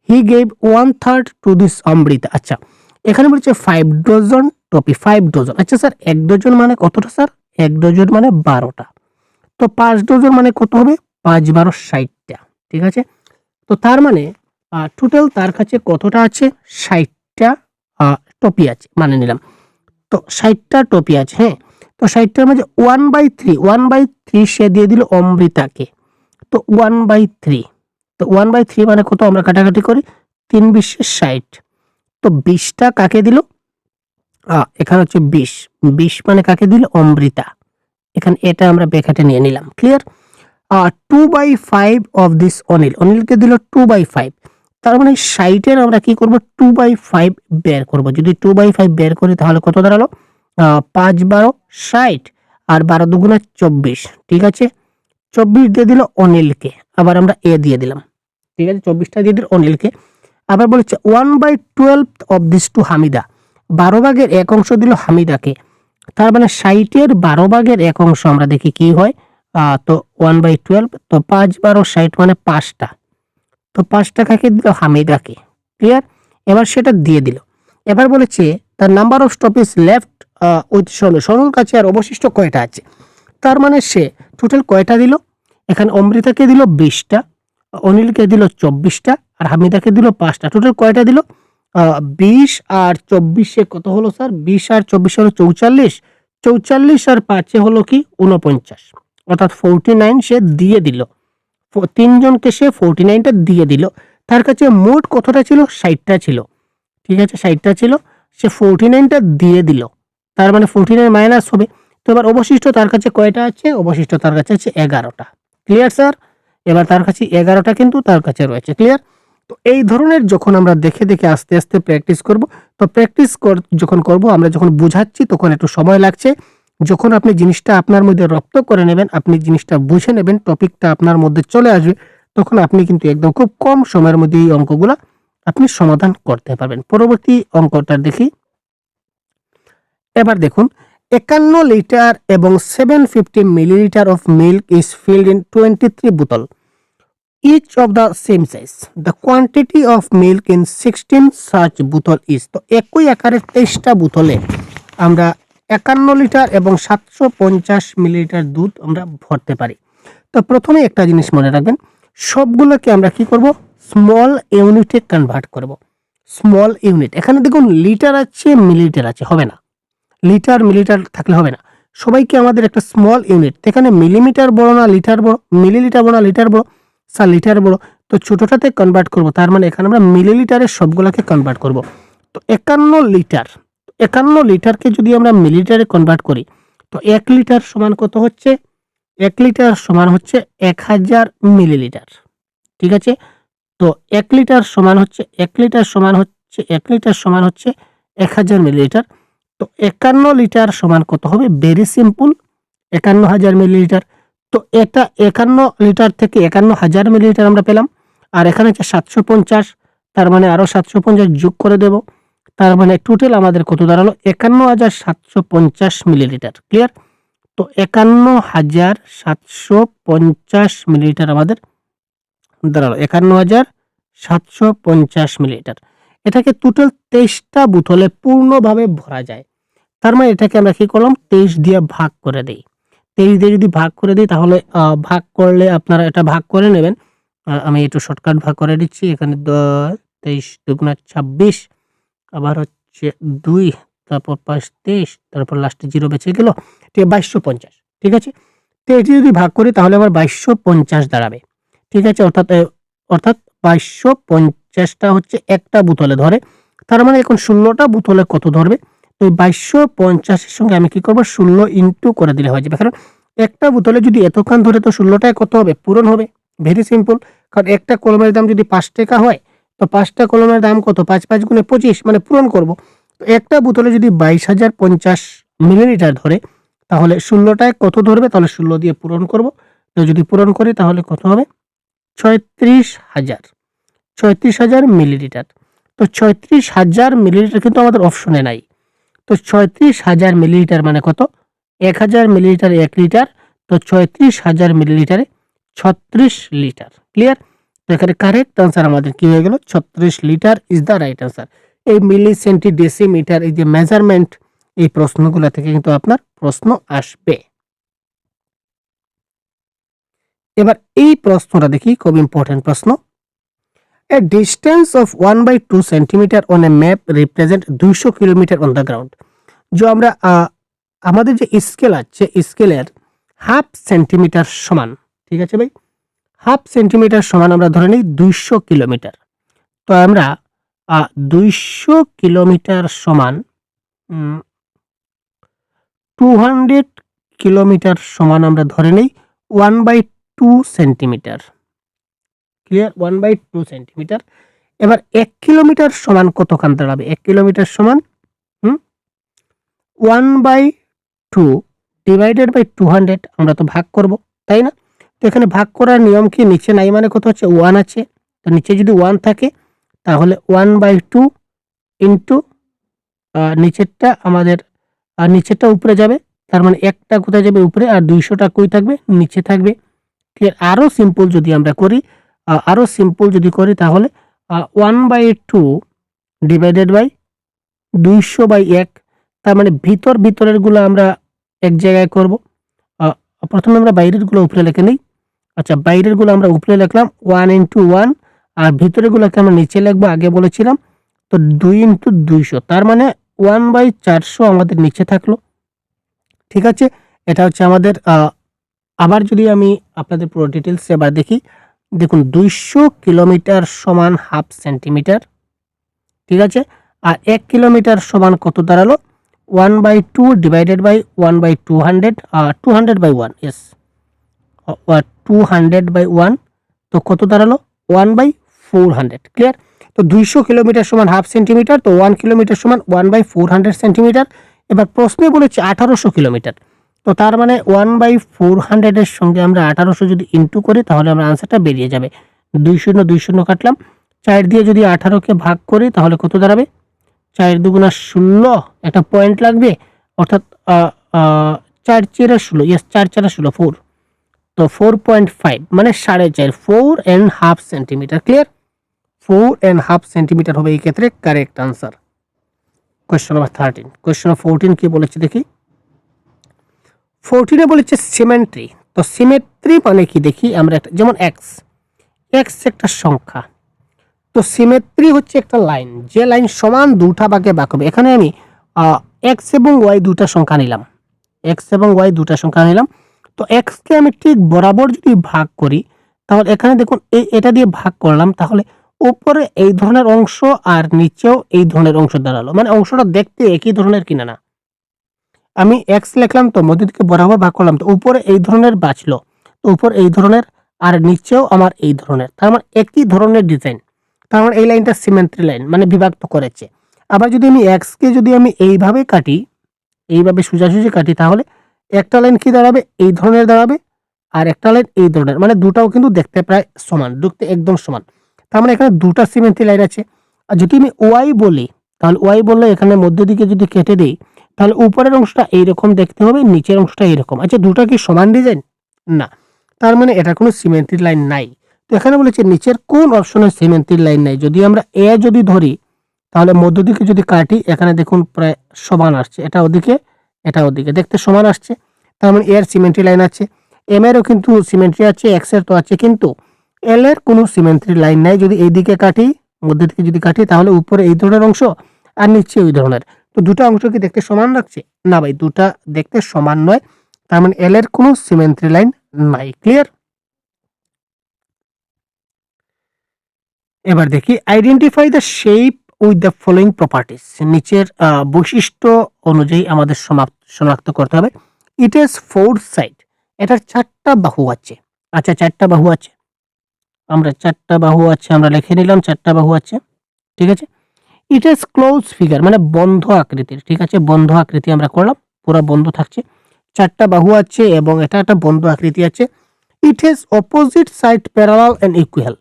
Speaker 1: he gave 1/3 to this Amrita. আচ্ছা, এখানে বলছে 5 ডজন টপি, 5 ডজন। আচ্ছা স্যার, 1 ডজন মানে কতটা স্যার? 1 ডজন মানে 12টা। তো 5 ডজন মানে কত হবে? 5 12 60টা। ঠিক আছে, তো তার মানে টোটাল তার কাছে কতটা আছে? 60টা টপি আছে, মানে নিলাম। তো 60টা টপি আছে। হ্যাঁ, তো 60টার মাঝে 1/3 সে দিয়ে দিল অমৃতাকে। তো 1/3, তো 1/3 মানে কত? আমরা কাটাকাটি করি, 3 20 60। তো 20টা কাকে দিল? এখানে হচ্ছে 20 মানে কাকে দিল? অমৃতা। এখানে এটা আমরা ব্র্যাকেটে নিয়ে নিলাম। ক্লিয়ার? 2/5 অফ দিস অনিলকে দিল 2/5। তার মানে 60-এর আমরা কি করব? 2/5 বের করব। যদি 2/5 বের করি তাহলে কত দাঁড়ালো? 5 12 60 আর 12 দুগুণা 24। ঠিক আছে, 24 দিয়ে দিল অনিলকে, আবার আমরা এ দিয়ে দিলাম। ঠিক আছে, 24টা দিয়ে দিল অনিলকে। আবার বলেছে 1/12 অফ দিস টু হামিদা, 12 ভাগের 1 অংশ দিল হামিদাকে। তার মানে 60-এর 12 ভাগের 1 অংশ আমরা দেখি কি হয়। তো 1/12, তো 5 12 60 মানে 5টা। তো 5টা কাকে দিল? হামিদাকে। ক্লিয়ার? এবার সেটা দিয়ে দিল। এবার বলেছে তার number of toffees left with Sonu, সোনুর কাছে আর অবশিষ্ট কয়টা আছে। তার মানে সে টোটাল কয়টা দিল? এখানে অমৃতাকে দিল 20টা, অনিলকে দিল 24টা, আর হামিদাকে দিল 5টা। টোটাল কয়টা দিল? 20 আর 24 কত হলো স্যার? 20 আর 24 হলো 44, 44 আর 5 হলো কি 49, অর্থাৎ 49 সে দিয়ে দিল। তিনজনকে সে 49টা দিয়ে দিল। তার কাছে মোট কতটা ছিল? 60টা ছিল। ঠিক আছে, 60টা ছিল, সে 49টা দিয়ে দিল, তার মানে 49 মাইনাস হবে। তো এবার অবশিষ্ট তার কাছে কয়টা আছে? অবশিষ্ট তার কাছে আছে 11টা। Clear sir? এবার তার কাছে 11টা কিন্তু তার কাছে রয়েছে। ক্লিয়ার? তো এই ধরনের যখন আমরা দেখে দেখে আস্তে আস্তে প্র্যাকটিস করব, তো প্র্যাকটিস যখন করব, আমরা যখন বুঝাচ্ছি তখন একটু সময় লাগছে। যখন আপনি জিনিসটা আপনার মধ্যে রপ্ত করে নেবেন, আপনি জিনিসটা বুঝে নেবেন, টপিকটা আপনার মধ্যে চলে আসবে, তখন আপনি কিন্তু একদম খুব কম সময়ের মধ্যে এই অঙ্কগুলা আপনি সমাধান করতে পারবেন। পরবর্তী অঙ্কটা দেখি। এবার দেখুন, 51 লিটার এবং 750 millilitre of milk is filled in 23 বোতল, each of the same size. The quantity of milk in 16 such বোতল ইজ। তো একই আকারের 23টা বোতলে আমরা 51 লিটার এবং 750 মিলিলিটার দুধ আমরা ভরতে পারি। তো প্রথমে একটা জিনিস মনে রাখবেন, সবগুলোকে আমরা কি করব? স্মল ইউনিটে কনভার্ট করব। স্মল ইউনিট, এখানে দেখুন লিটার আছে, মিলিলিটার আছে, হবে না। লিটার মিলিলিটার থাকলে হবে না, সবাইকে আমাদের একটা স্মল ইউনিট, এখানে মিলিমিটার বড় না লিটার বড়, মিলিলিটার বড় না লিটার বড়, স্যার লিটার বড়, তো ছোটটাতে কনভার্ট করব, তার মানে এখানে আমরা মিলিলিটারে সবগুলোকে কনভার্ট করব। তো 51 লিটার, 51 লিটারকে যদি আমরা মিলিলিটারে কনভার্ট করি, তো 1 লিটার সমান কত হচ্ছে? 1 লিটার সমান হচ্ছে 1000 মিলিলিটার। ঠিক আছে, তো 1 লিটার সমান হচ্ছে 1 লিটার সমান হচ্ছে 1 লিটার সমান হচ্ছে 1000 মিলিলিটার। তো 51 লিটার সমান কত হবে? Very simple, 51000 millilitre. তো এটা 51 লিটার থেকে 51000 মিলিলিটার আমরা পেলাম, আর এখানে হচ্ছে 750, তার মানে আরও 750 যোগ করে দেব, তার মানে টোটাল আমাদের কত দাঁড়ালো? 51750 মিলিলিটার। ক্লিয়ার? তো 51750 মিলিলিটার আমাদের দাঁড়ালো, 51750 মিলিলিটার। এটাকে টোটাল 23টা বোতলে পূর্ণভাবে ভরা যায়। তার মানে এটাকে আমরা কি করলাম? 23 দিয়ে ভাগ করে দেই। 23 দিয়ে যদি ভাগ করে দিই, তাহলে ভাগ করলে আপনারা এটা ভাগ করে নেবেন। আমি একটু শর্টকাট ভাগ করে দিচ্ছি। এখানে 23 দুগুণা 26, আবার হচ্ছে 2, তারপর 5 23, তারপর লাস্টে 0 বেঁচে গেল, 2250। ঠিক আছে, তো এটি যদি ভাগ করি তাহলে আবার 2250 দাঁড়াবে। ঠিক আছে, অর্থাৎ 2250টা হচ্ছে একটা বোতলে ধরে, তার মানে এখন 16টা বোতলে কত ধরবে? তো 2250-এর সঙ্গে আমি কি করব? 16 ইন্টু করে দিলে হয়ে যাবে, কারণ একটা বোতলে যদি এতক্ষণ ধরে, তো 16টায় কত হবে? পূরণ হবে। ভেরি সিম্পল, কারণ একটা কলমের দাম যদি 5 টাকা হয়, তো 5টা কলমের দাম কত? 5 5 গুণে 25, মানে পূরণ করব। তো একটা বোতলে যদি 22050 মিলিলিটার ধরে, তাহলে 16টায় কত ধরবে? তাহলে 16 দিয়ে পূরণ করব। তো যদি পূরণ করি তাহলে কত হবে? 36,000 মিলিলিটার। তো 36,000 মিলিলিটার কিন্তু আমাদের অপশনে নাই। তো 36,000 মিলিলিটার মানে কত? 1000 মিলিলিটার 1 লিটার, তো 36,000 মিলিলিটারে 36 লিটার। ক্লিয়ার? তো এখানে কারেক্ট আনসার আমাদের কি হয়ে গেল? 36 litre is the right answer. এই মিলি, সেন্টি, ডেসিমিটার, এই যে মেজারমেন্ট, এই প্রশ্নগুলো থেকে কিন্তু আপনার প্রশ্ন আসবে। এবার এই প্রশ্নটা দেখি, খুব ইম্পর্টেন্ট প্রশ্ন। A distance of 1/2 centimetre on a map represent 200 kilometre on the ground। যে আমরা আমাদের যে স্কেল আছে, স্কেলের হাফ সেন্টিমিটার সমান, ঠিক আছে ভাই, হাফ সেন্টিমিটার সমান আমরা ধরে নিই 200 কিলোমিটার। তো আমরা 200 কিলোমিটার সমান 200 কিলোমিটার সমান আমরা ধরে নিই 1/2 সেন্টিমিটার। ক্লিয়ার? 1/2 সেন্টিমিটার। এবার 1 কিলোমিটার সমান কতখান দাঁড়াবে? 1 কিলোমিটার সমান 1/2 ডিভাইডেড বাই 200, আমরা তো ভাগ করব, তাই না? তো এখানে ভাগ করার নিয়ম কি? নিচে নাই মানে কত হচ্ছে? 1 আছে, তো নিচে যদি 1 থাকে তাহলে 1/2 ইন্টু নিচেরটা আমাদের, নিচেরটা উপরে যাবে, তার মানে একটা কোথায় যাবে? উপরে, আর 200টা কই থাকবে? নিচে থাকবে। ক্লিয়ার? আরও সিম্পল যদি আমরা করি, তাহলে 1/2 ডিভাইডেড বাই 200/1, তার মানে ভিতরের গুলো আমরা এক জায়গায় করব। প্রথমে আমরা বাইরের গুলো উপরে লিখে নিই, আচ্ছা, বাইরের গুলো আমরা উপরে লিখলাম 1 × 1, আর ভিতরের গুলোকে আমরা নিচে লিখবো, আগে বলেছিলাম। তো 2 × 200, তার মানে 1/400 আমাদের নিচে থাকলো। ঠিক আছে, এটা হচ্ছে আমাদের আবার যদি আমি আপনাদের পুরো ডিটেলস এবার দেখি, দেখুন 200 কিলোমিটার সমান হাফ সেন্টিমিটার। ঠিক আছে, আর 1 কিলোমিটার সমান কত দাঁড়ালো? 1/2 ডিভাইডেড বাই 1/200, 200/1, ইয়েস, 200/1, তো কত দাঁড়ালো? 1/400। ক্লিয়ার? তো 200 কিলোমিটার সমান হাফ সেন্টিমিটার, তো 1 কিলোমিটার সমান 1/400 সেন্টিমিটার। এবার প্রশ্নে বলেছে 1800 কিলোমিটার, তো তার মানে 1/400 এর সঙ্গে আমরা 1800 যদি ইন্টু করি তাহলে আমরা আনসারটা বেরিয়ে যাবে। 2 শূন্য কাটলাম, 4 দিয়ে যদি 18কে ভাগ করি তাহলে কত দাঁড়াবে? 4 দুগুণা 16, একটা পয়েন্ট লাগবে, অর্থাৎ 4 × 4 = 16, ইয়েস, 4 × 4 = 16, 4, তো 4.5 মানে 4.5, 4.5 সেন্টিমিটার। ক্লিয়ার? 4.5 সেন্টিমিটার হবে এই ক্ষেত্রে correct answer. Question number 13। Question number 14 কি বলেছে দেখি। 14 বলেছে সিমেট্রি। তো সিমেট্রি মানে কি দেখি আমরা, একটা যেমন এক্স একটা সংখ্যা, তো সিমেট্রি হচ্ছে একটা লাইন, যে লাইন সমান দুটা ভাগে ভাগ হবে। এখানে আমি এক্স এবং ওয়াই দুটা সংখ্যা নিলাম, তো এক্স কে আমি ঠিক বরাবর যদি ভাগ করি তাহলে এখানে দেখুন এটা দিয়ে ভাগ করলাম, তাহলে উপরে এই ধরনের অংশ আর নিচেও এই ধরনের অংশ দাঁড়ালো, মানে অংশটা দেখতে একই ধরনের কিনা না। আমি এক্স লিখলাম, তো মধ্য থেকে বরাবর ভাগ করলাম, তো উপরে এই ধরনের বাঁচলো, তো উপর এই ধরনের আর নিচেও আমার এই ধরনের, তার মানে একই ধরনের ডিজাইন, তার মানে এই লাইনটা সিমেট্রি লাইন, মানে বিভক্ত করেছে। আবার যদি আমি এক্স কে যদি আমি এইভাবে কাটি, এইভাবে সোজাসুজি কাটি, তাহলে একটা লাইন কি দাঁড়াবে? এই ধরনের দাঁড়াবে, আর একটা লাইন এই ধরনের, মানে দুটাও কিন্তু দেখতে প্রায় সমান, দেখতে একদম সমান। তার মানে এখানে দুটা সিমেট্রি লাইন আছে। আর যদি আমি ওয়াই বলি, তাহলে ওয়াই বললে এখানে মধ্য দিকে যদি কেটে দিই, তাহলে উপরের অংশটা এইরকম দেখতে হবে, নিচের অংশটা এইরকম। আচ্ছা, দুটা কি সমান ডিজাইন? না, তার মানে এটা কোনো সিমেট্রি লাইন নাই। তো এখানে বলেছে নিচের কোন অপশনে সিমেট্রি লাইন নাই। যদি আমরা এ যদি ধরি, তাহলে মধ্য দিকে যদি কাটি, এখানে দেখুন প্রায় সমান আসছে, এটা ওদিকে এটা ওদিকে, দেখতে সমান আসছে, তার মানে এর সিমেট্রি লাইন আছে। এম এরও কিন্তু সিমেট্রি আছে, এক্স এর তো আছে, কিন্তু এল এর কোনো সিমেট্রি লাইন নাই। যদি এইদিকে কাটি, মধ্য দিকে যদি কাটি, তাহলে উপরে এই ধরনের অংশ আর নিচে ওই ধরনের, তো দুটো অংশ কি দেখতে সমান লাগছে? না ভাই, দুটা দেখতে সমান নয়, তার মানে এল এর কোনো সিমেট্রি লাইন নাই। ক্লিয়ার? এবার দেখি, identify the shape with the following properties. নিচের বৈশিষ্ট্য অনুযায়ী আমাদের শনাক্ত করতে হবে। ইট হ্যাজ 4 সাইড, এটার 4টা বাহু আছে। আচ্ছা, 4টা বাহু আছে, আমরা 4টা বাহু আছে আমরা লিখে নিলাম, 4টা বাহু আছে। ঠিক আছে। ইট হ্যাজ ক্লোজ ফিগার, মানে বন্ধ আকৃতির। ঠিক আছে, বন্ধ আকৃতি আমরা করলাম, পুরো বন্ধ থাকছে, 4টা বাহু আছে এবং এটা একটা বন্ধ আকৃতি আছে। It has opposite side parallel and equal,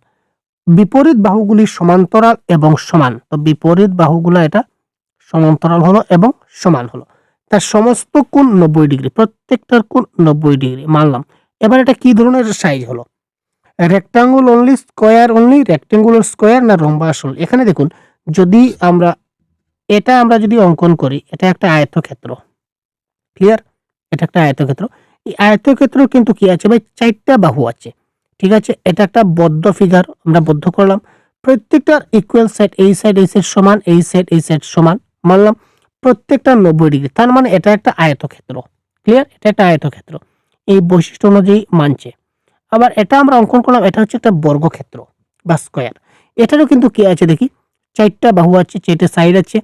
Speaker 1: বিপরীত বাহুগুলি সমান্তরাল এবং সমান। তো বিপরীত বাহুগুলো এটা সমান্তরাল হলো এবং সমান হলো। তার সমস্ত কোণ 90 ডিগ্রি, প্রত্যেকটার কোণ 90 ডিগ্রি মানলাম। এবার এটা কি ধরনের সাইজ হলো? Rectangle only, square only, rectangular square, না রম্বাস অনলি? এখানে দেখুন, যদি আমরা আমরা যদি অঙ্কন করি, এটা একটা আয়তক্ষেত্র। ক্লিয়ার? এটা একটা আয়তক্ষেত্র। এই আয়তক্ষেত্র কিন্তু কি আছে ভাই? 4টা বাহু আছে। ঠিক আছে, এটা একটা বদ্ধ ফিগার, আমরা বদ্ধ করলাম। প্রত্যেকটার ইকুয়াল সাইড, এই সাইড সমান, এই সাইড সমান মানলাম। প্রত্যেকটা 90 ডিগ্রি, তার মানে এটা একটা আয়তক্ষেত্র। ক্লিয়ার? এটা একটা আয়তক্ষেত্র, এই বৈশিষ্ট্য অনুযায়ী মানছে। আবার এটা আমরা অঙ্কন করলাম, এটা হচ্ছে একটা বর্গক্ষেত্র বা স্কয়ার। এটারও কিন্তু কি আছে দেখি, 4টা বাহু আছে, 4টা সাইড আছে,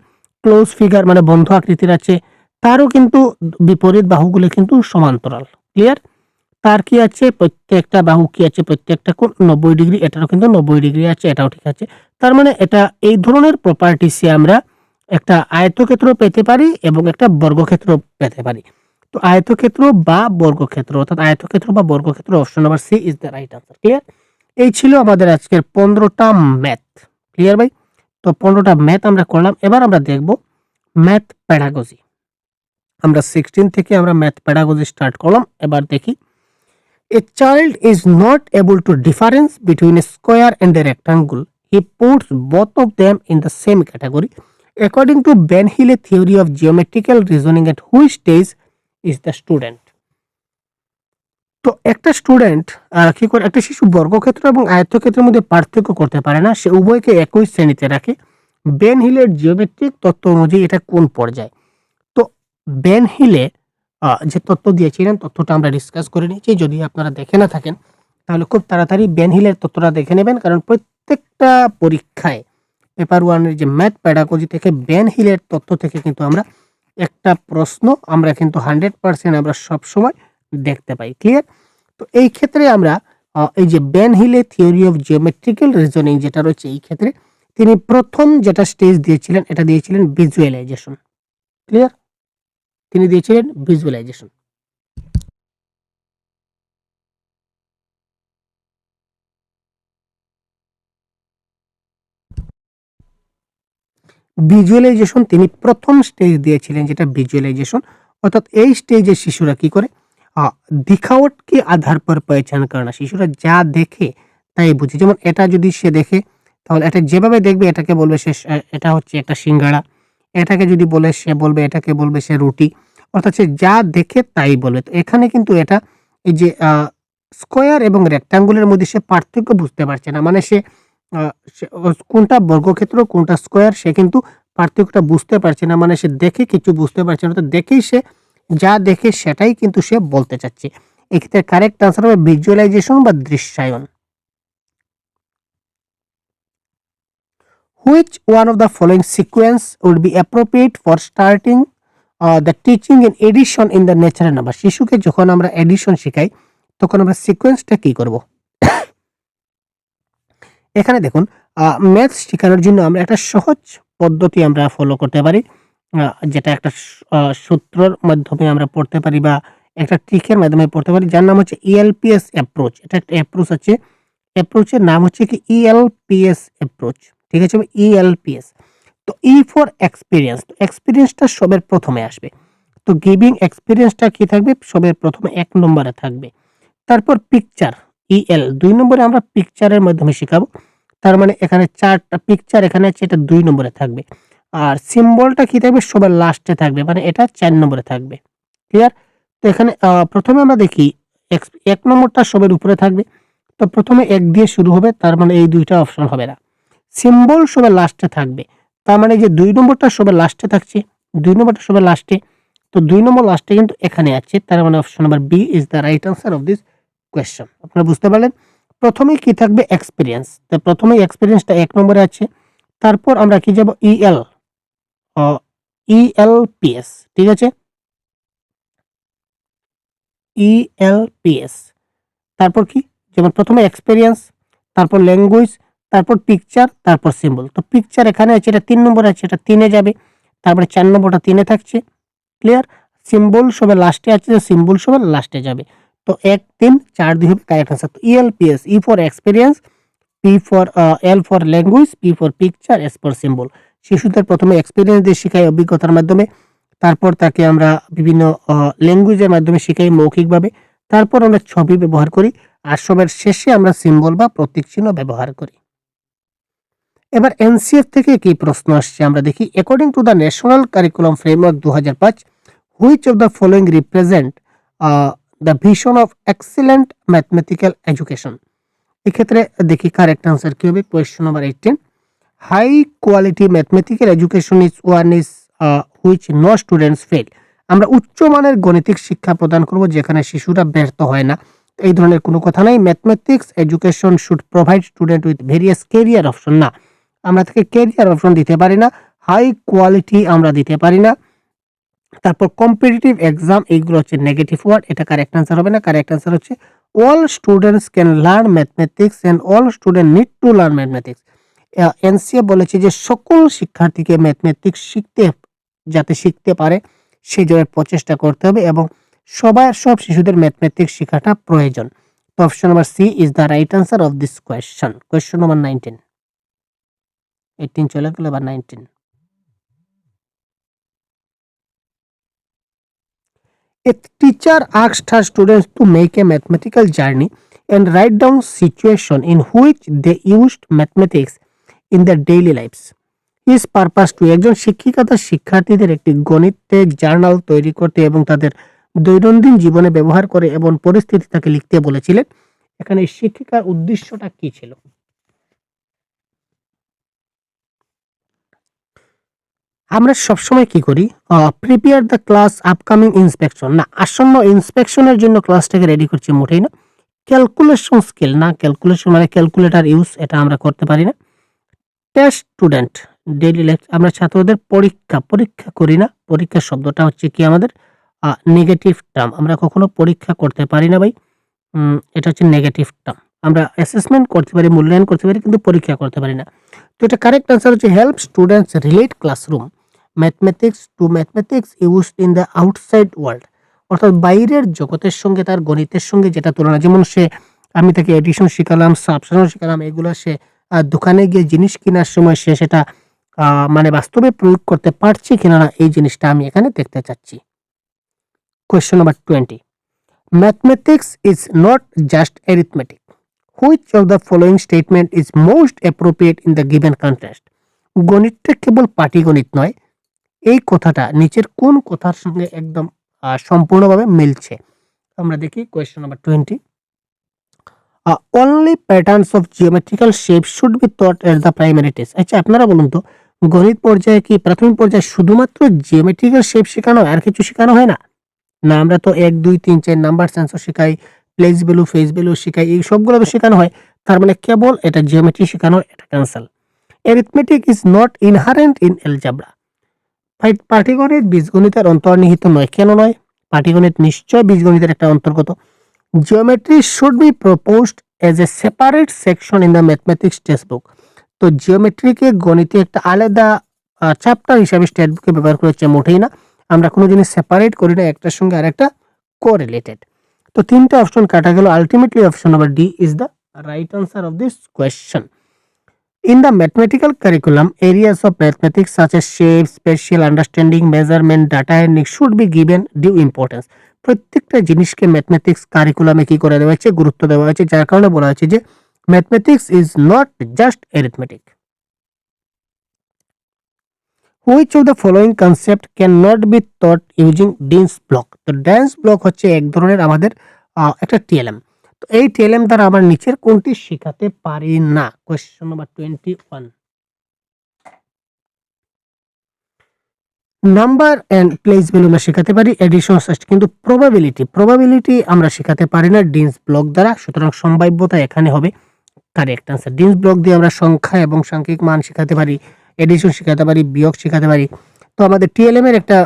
Speaker 1: ক্লোজ ফিগার মানে বন্ধ আকৃতির আছে, তারও কিন্তু বিপরীত বাহুগুলো কিন্তু সমান্তরাল। ক্লিয়ার? তার কি আছে? প্রত্যেকটা বাহু কি আছে? প্রত্যেকটা কোণ 90 ডিগ্রি, এটারও কিন্তু 90 ডিগ্রি আছে, এটাও ঠিক আছে। তার মানে এটা এই ধরনের প্রপার্টিসে আমরা একটা আয়তক্ষেত্র পেতে পারি এবং একটা বর্গক্ষেত্র পেতে পারি। তো আয়তক্ষেত্র বা বর্গক্ষেত্র, অর্থাৎ আয়তক্ষেত্র বা বর্গক্ষেত্র, option number C is the right answer. Clear? এই ছিল আমাদের আজকের 15টা ম্যাথ। ক্লিয়ার ভাই? তো 15টা ম্যাথ আমরা করলাম। এবার আমরা দেখব ম্যাথ প্যাডাগজি। আমরা 16 থেকে আমরা ম্যাথ প্যাডাগজি স্টার্ট করলাম। এবার দেখি, a child is not able to difference between a square and a rectangle. He puts both of them in the same category. According to Ben Hill, a theory of geometrical reasoning, at which stage is the student? তো একটা student কি করে, একটা শিশু বর্গক্ষেত্র এবং আয়তক্ষেত্রের মধ্যে পার্থক্য করতে পারে না, সে উভয়কে একই শ্রেণীতে রাখে। বেন হিলের জিওমেট্রিক তত্ত্ব অনুযায়ী এটা কোন পর্যায়ে? তো বেন হিলে যে তত্ত্ব দিয়েছিলেন তত্ত্বটা আমরা ডিসকাস করে নিয়েছি। যদি আপনারা দেখে না থাকেন তাহলে খুব তাড়াতাড়ি বেন হিলের তত্ত্বটা দেখে নেবেন, কারণ প্রত্যেকটা পরীক্ষায় পেপার 1 এর যে ম্যাথ প্যাডাগজি থেকে বেন হিলের তত্ত্ব থেকে কিন্তু আমরা একটা প্রশ্ন আমরা কিন্তু 100% আমরা সবসময় দেখতে পাই। ক্লিয়ার? তো এই ক্ষেত্রে আমরা এই যে বেন হিলে থিওরি অফ জিওমেট্রিক্যাল রিজনিং যেটা রয়েছে, এই ক্ষেত্রে তিনি প্রথম যেটা স্টেজ দিয়েছিলেন এটা দিয়েছিলেন ভিজুয়ালাইজেশন। ক্লিয়ার? তিনি দিয়েছিলেন ভিজুয়ালাইজেশন। ভিজুয়ালাইজেশন তিনি প্রথম স্টেজ দিয়েছিলেন, যেটা ভিজুয়াलाइजेशन। অর্থাৎ এই স্টেজে শিশুরা কি করে, दिखावट के आधार पर पहचान करना, শিশুরা যা দেখে তাই বুঝে। যেমন এটা যদি সে দেখে তাহলে এটা যেভাবে দেখবে এটাকে বলবে সে এটা হচ্ছে একটা সিঙ্গাড়া, এটাকে যদি বলে সে বলবে এটাকে বলবে সে রুটি। অর্থাৎ সে যা দেখে তাই বলবে। তো এখানে কিন্তু এটা এই যে স্কোয়ার এবং রেক্টাঙ্গুলের মধ্যে সে পার্থক্য বুঝতে পারছে না, মানে সে কোনটা বর্গক্ষেত্র কোনটা স্কোয়ার সে কিন্তু পার্থক্যটা বুঝতে পারছে না, মানে সে দেখে কিছু বুঝতে পারছে না। তো দেখেই সে যা দেখে সেটাই কিন্তু সে বলতে চাচ্ছে। এক্ষেত্রে কারেক্ট আনসার হবে ভিজুয়ালাইজেশন বা দৃশ্যায়ন। Which one of the following sequence would be appropriate for starting the teaching in addition in the natural number? শিশুকে যখন আমরা এডিশন শেখাই তখন আমরা সিকোয়েন্সটা কি করব? এখানে দেখুন, ম্যাথস শেখানোর জন্য আমরা একটা সহজ পদ্ধতি আমরা ফলো করতে পারি, যেটা একটা সূত্রের মাধ্যমে আমরা পড়তে পারি বা একটা ট্রিকের মাধ্যমে পড়তে পারি, যার নাম হচ্ছে ইএলপিএস অ্যাপ্রোচ। এটা একটা অ্যাপ্রোচ আছে, অ্যাপ্রোচের নাম হচ্ছে কি ইএলপিএস অ্যাপ্রোচ। ঠিক আছে, ইএলপিএস। তো ই ফর এক্সপিরিয়েন্স, তো এক্সপিরিয়েন্সটা সবের প্রথমে আসবে। তো গিভিং এক্সপিরিয়েন্সটা কি থাকবে, সবের প্রথমে 1 নম্বরে থাকবে। তারপর পিকচার, ইএল 2 নম্বরে আমরা পিকচারের মাধ্যমে শেখাবো। তার মানে এখানে 4টা পিকচার এখানে আছে, এটা 2 নম্বরে থাকবে। আর সিম্বলটা কি থাকবে, সবার লাস্টে থাকবে, মানে এটা 4 নম্বরে থাকবে। ক্লিয়ার? তো এখানে প্রথমে আমরা দেখি 1 নম্বরটা সবার উপরে থাকবে। তো প্রথমে 1 দিয়ে শুরু হবে, তার মানে এই 2টা অপশন হবে না। সিম্বল সবার লাস্টে থাকবে, তার মানে যে 2 নম্বরটা সবার লাস্টে থাকছে, 2 নম্বরটা সবার লাস্টে। তো 2 নম্বর লাস্টে কিন্তু এখানে আছে, তার মানে option number B is the right answer of this question. আপনারা বুঝতে পারলেন? প্রথমেই কি থাকবে, এক্সপিরিয়েন্স। তো প্রথমেই এক্সপিরিয়েন্সটা 1 নম্বরে আছে। তারপর আমরা কি যাব, ইএল, ইএলপিএস। ঠিক আছে, ইএলপিএস। তারপর কি, যেমন প্রথমে এক্সপেরিয়েন্স, তারপর ল্যাঙ্গুয়েজ, তারপর পিকচার, তারপর সিম্বল। তো পিকচার এখানে আছে, এটা 3 নম্বরে আছে, এটা 3 এ যাবে। তারপরে 4 নম্বরটা 3 এ থাকছে। ক্লিয়ার? সিম্বল সবার লাস্টে আছে, সিম্বল সবার লাস্টে যাবে। তো 1 3 4 2 হবে কারেক্ট আনসার। তো ELPS, E for experience, P for L for language, P for picture, S for symbol. শিশুদের প্রথমে এক্সপেরিয়েন্স দিয়ে শেখাই অভিজ্ঞতার মাধ্যমে, তারপর তাকে আমরা বিভিন্ন ল্যাঙ্গুয়েজের মাধ্যমে শেখাই মৌখিকভাবে, তারপর আমরা ছবি ব্যবহার করি, আর সবার শেষে আমরা সিম্বল বা প্রতীক চিহ্ন ব্যবহার করি। এবার এনসিএফ থেকে কি প্রশ্ন আসছে আমরা দেখি। According to the National Curriculum Framework 2005, which of the following represent the vision of excellent mathematical education? এক্ষেত্রে দেখি কারেক্ট আনসার কি হবে। Question number 18, high quality mathematical education is one is which no students fail. আমরা উচ্চমানের গণিতিক শিক্ষা প্রদান করব যেখানে শিশুরা ব্যর্থ হয় না, এই ধরনের কোনো কথা নাই। Mathematics education should provide student with various career option, না, আমরা তাকে কেরিয়ার অপশন দিতে পারি না। হাই কোয়ালিটি আমরা দিতে পারি না। তারপর কম্পিটিটিভ এক্সাম, এইগুলো হচ্ছে নেগেটিভ ওয়ার্ড, এটা কারেক্ট আনসার হবে না। কারেক্ট আনসার হচ্ছে all students can learn mathematics and all student need to learn mathematics. NCA বলেছে যে সকল শিক্ষার্থীকে ম্যাথমেটিক্স যাতে শিখতে পারে সেই জন্য প্রচেষ্টা করতে হবে, এবং সব শিশুদের ম্যাথমেটিক্স শেখাটা প্রয়োজন। তো option number C is the right answer of this question. Question number 19, 18 চলে গেল, এবার 19। A teacher asked her students to make a mathematical journey and write down situation in which they used mathematics in their daily lives. His purpose to, একজন শিক্ষিকা তার শিক্ষার্থীদের একটি গণিতের journal তৈরি করতে এবং তাদের দৈনন্দিন জীবনে ব্যবহার করে এবং পরিস্থিতি তাকে লিখতে বলেছিলেন। এখানে শিক্ষিকার উদ্দেশ্যটা কি ছিল? আমরা সবসময় কি করি? Prepare the class upcoming inspection, না আসন্ন ইন্সপেকশনের জন্য ক্লাসটাকে রেডি করছি, মোটেই না। ক্যালকুলেশন স্কিল, না ক্যালকুলেশন মানে ক্যালকুলেটর ইউজ, এটা আমরা করতে পারি না। টেস্ট স্টুডেন্ট, ডেইলি লাইফ, আমরা ছাত্রদের পরীক্ষা করি না। পরীক্ষা শব্দটা হচ্ছে কি আমাদের নেগেটিভ টার্ম, আমরা কখনো পরীক্ষা করতে পারি না ভাই। এটা হচ্ছে নেগেটিভ টার্ম। আমরা অ্যাসেসমেন্ট করতে পারি, মূল্যায়ন করতে পারি, কিন্তু পরীক্ষা করতে পারি না। তো এটা কারেক্ট আনসার হচ্ছে help students relate classroom mathematics used in the outside world, অর্থাৎ বাইরের জগতের সঙ্গে তার গণিতের সঙ্গে যেটা তুলনা, যেমন আমি তাকে এডিশন শিখালাম, সাবট্রাকশন শিখালাম, এগুলো সে দোকানে গিয়ে জিনিস কেনার সময় সে সেটা মানে বাস্তবে প্রয়োগ করতে পারছে কিনা না, এই জিনিসটা আমি এখানে দেখতে চাচ্ছি। Question number 20, mathematics is not just arithmetic. Which of the following statement is most appropriate in the given context? গণিতটা কেবল পাটিগণিত নয়, এই কথাটা নিচের কোন কথার সঙ্গে একদম সম্পূর্ণভাবে মিলছে? আমরা দেখি question number 20, only patterns of geometrical shape should be taught at the primary test. আচ্ছা আপনারা বলুন তো, গণিত পর্যায়ে কি প্রাথমিক পর্যায়ে শুধুমাত্র জিওমেট্রিক্যাল শেপ শেখানো হয়, আর কিছু শেখানো হয় না? না, আমরা তো 1 2 3 4 নাম্বার সেন্সও শিখাই, প্লেস ভ্যালু, ফেজ ভ্যালু শিখাই, এই সবগুলো তো শেখানো হয়। তার মানে কেবল এটা জিওমেট্রি শেখানো, এটা cancel. Arithmetic is not inherent in algebra. পাটিগণিত বীজগণিতের অন্তর্নিহিত নয়। কেন নয়? পাটিগণিত নিশ্চয় বীজগণিতের একটা অন্তর্গত। Geometry should be proposed as a separate section in the mathematics text book. তো জিওমেট্রিকে গণিতে একটা আলাদা চ্যাপ্টার হিসাবে টেক্সট বুকে ব্যবহার করেছে, মোটেই না। আমরা কোনো জিনিস সেপারেট করি না, একটার সঙ্গে আরেকটা কোরিলেটেড। তো তিনটা অপশন কাটা গেল। Ultimately option number D is the right answer of this question. In the mathematical curriculum, areas of mathematics such as shape, spatial understanding, measurement, data handling should be given due importance. প্রত্যেকটা জিনিসকে mathematics কারিকুলামে কি করে দেওয়া হয়েছে? গুরুত্ব দেওয়া হয়েছে, যার কারণে বলা হয়েছে যে mathematics is not just arithmetic. Which of the following concept cannot be taught using Dean's block? তো Dean's block হচ্ছে এক ধরনের আমাদের একটা টিএলএম। তো এই টিএলএম দ্বারা আমরা নিচের কোনটি শেখাতে পারি না? Question number 21, number and place value আমরা শেখাতে পারি, এডিশন সাস্ট, কিন্তু প্রবাবিলিটি আমরা শেখাতে পারি না ডিনস ব্লক দ্বারা। সুতরাং সম্ভাব্যতা এখানে হবে কারেক্ট আনসার। ডিনস ব্লক দিয়ে আমরা সংখ্যা এবং সাংখ্যিক মান শেখাতে পারি, এডিশন শেখাতে পারি, বিয়োগ শেখাতে পারি। তো আমাদের টিএলএম এর একটা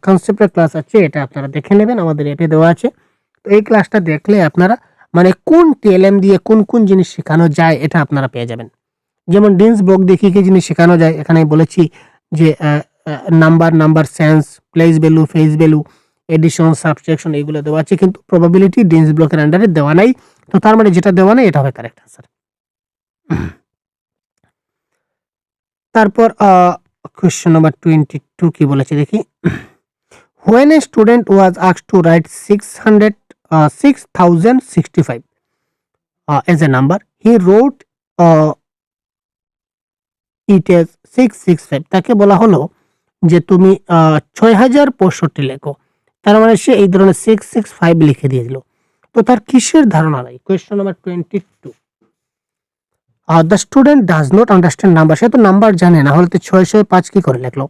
Speaker 1: কনসেপ্টের ক্লাস আছে, এটা আপনারা দেখে নেবেন, আমাদের অ্যাপে দেওয়া আছে। তো এই ক্লাসটা দেখলে আপনারা মানে কোন টিএলএম দিয়ে কোন কোন জিনিস শেখানো যায় এটা আপনারা পেয়ে যাবেন। যেমন ডিনস ব্লক দিয়ে কি কি জিনিস শেখানো যায়, এখানে বলেছি যে number sense, place value, face value, addition, subtraction, এগুলো দেওয়া আছে, কিন্তু প্রবাবিলিটি ডিনস ব্লকের আন্ডারে দেওয়া নাই। তো তার মানে যেটা দেওয়া নাই এটা হবে কারেক্ট আনসার। তারপর কোয়েশ্চন নাম্বার 22 কি বলেছে দেখি। When a student was asked to write 6065 as a number, he wrote it as 665. তাকে বলা হলো যে তুমি 6065 লেখো, তার মানে সে এই ধরনের 665 লিখে দিয়েছিল। তো তার কিসের ধারণা নাই? Question number 22, the student does not understand number. সে তো নাম্বার জানে না, হলে তো 605 কি করে লিখলো?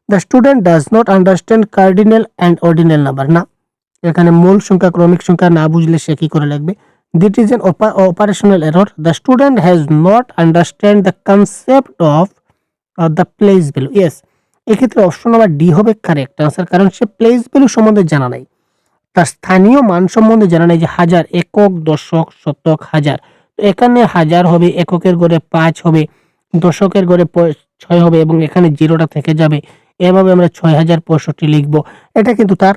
Speaker 1: The student does not understand cardinal and ordinal number, না, এখানে মূল সংখ্যা ক্রমিক সংখ্যা না বুঝলে সে কি করে লিখবে? This is an operational error. The student has not understand the concept of the place value. Yes, এক্ষেত্রে অপশন নাম্বার ডি হবে কারেক্ট আনসার, কারণ সে প্লেস ভ্যালু সম্বন্ধে জানা নাই, তার স্থানীয় মান সম্বন্ধে জানা নাই, যে হাজার, একক, দশক, শতক, হাজার। তো এখানে হাজার হবে, এককের ঘরে 5 হবে, দশকের ঘরে 6 হবে, এবং এখানে জিরোটা থেকে যাবে। এভাবে আমরা 6065 লিখবো। এটা কিন্তু তার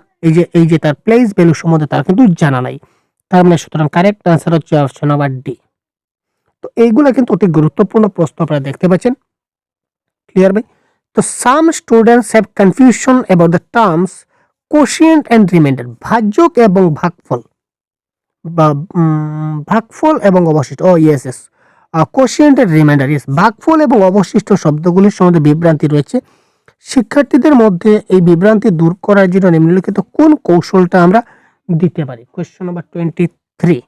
Speaker 1: এই যে তার প্লেস ভ্যালু সম্বন্ধে তার কিন্তু জানা নাই। তার মানে সুতরাং কারেক্ট আনসার হচ্ছে অপশন নাম্বার ডি। তো এইগুলা কিন্তু অতি গুরুত্বপূর্ণ প্রশ্ন আপনারা দেখতে পাচ্ছেন। ক্লিয়ার ভাই? তো some students have confusion about the terms quotient and remainder. ভাজ্যক এবং ভাগফল বা ভাগফল এবং অবশিষ্ট। Yes, quotient and remainder. Yes, ভাগফল এবং অবশিষ্ট শব্দগুলির সম্বন্ধে বিভ্রান্তি রয়েছে। শিক্ষার্থীদের মধ্যে এই বিভ্রান্তি দূর করার জন্য নিম্নলিখিত কোন কৌশলটা আমরা দিতে পারি? Question number 23,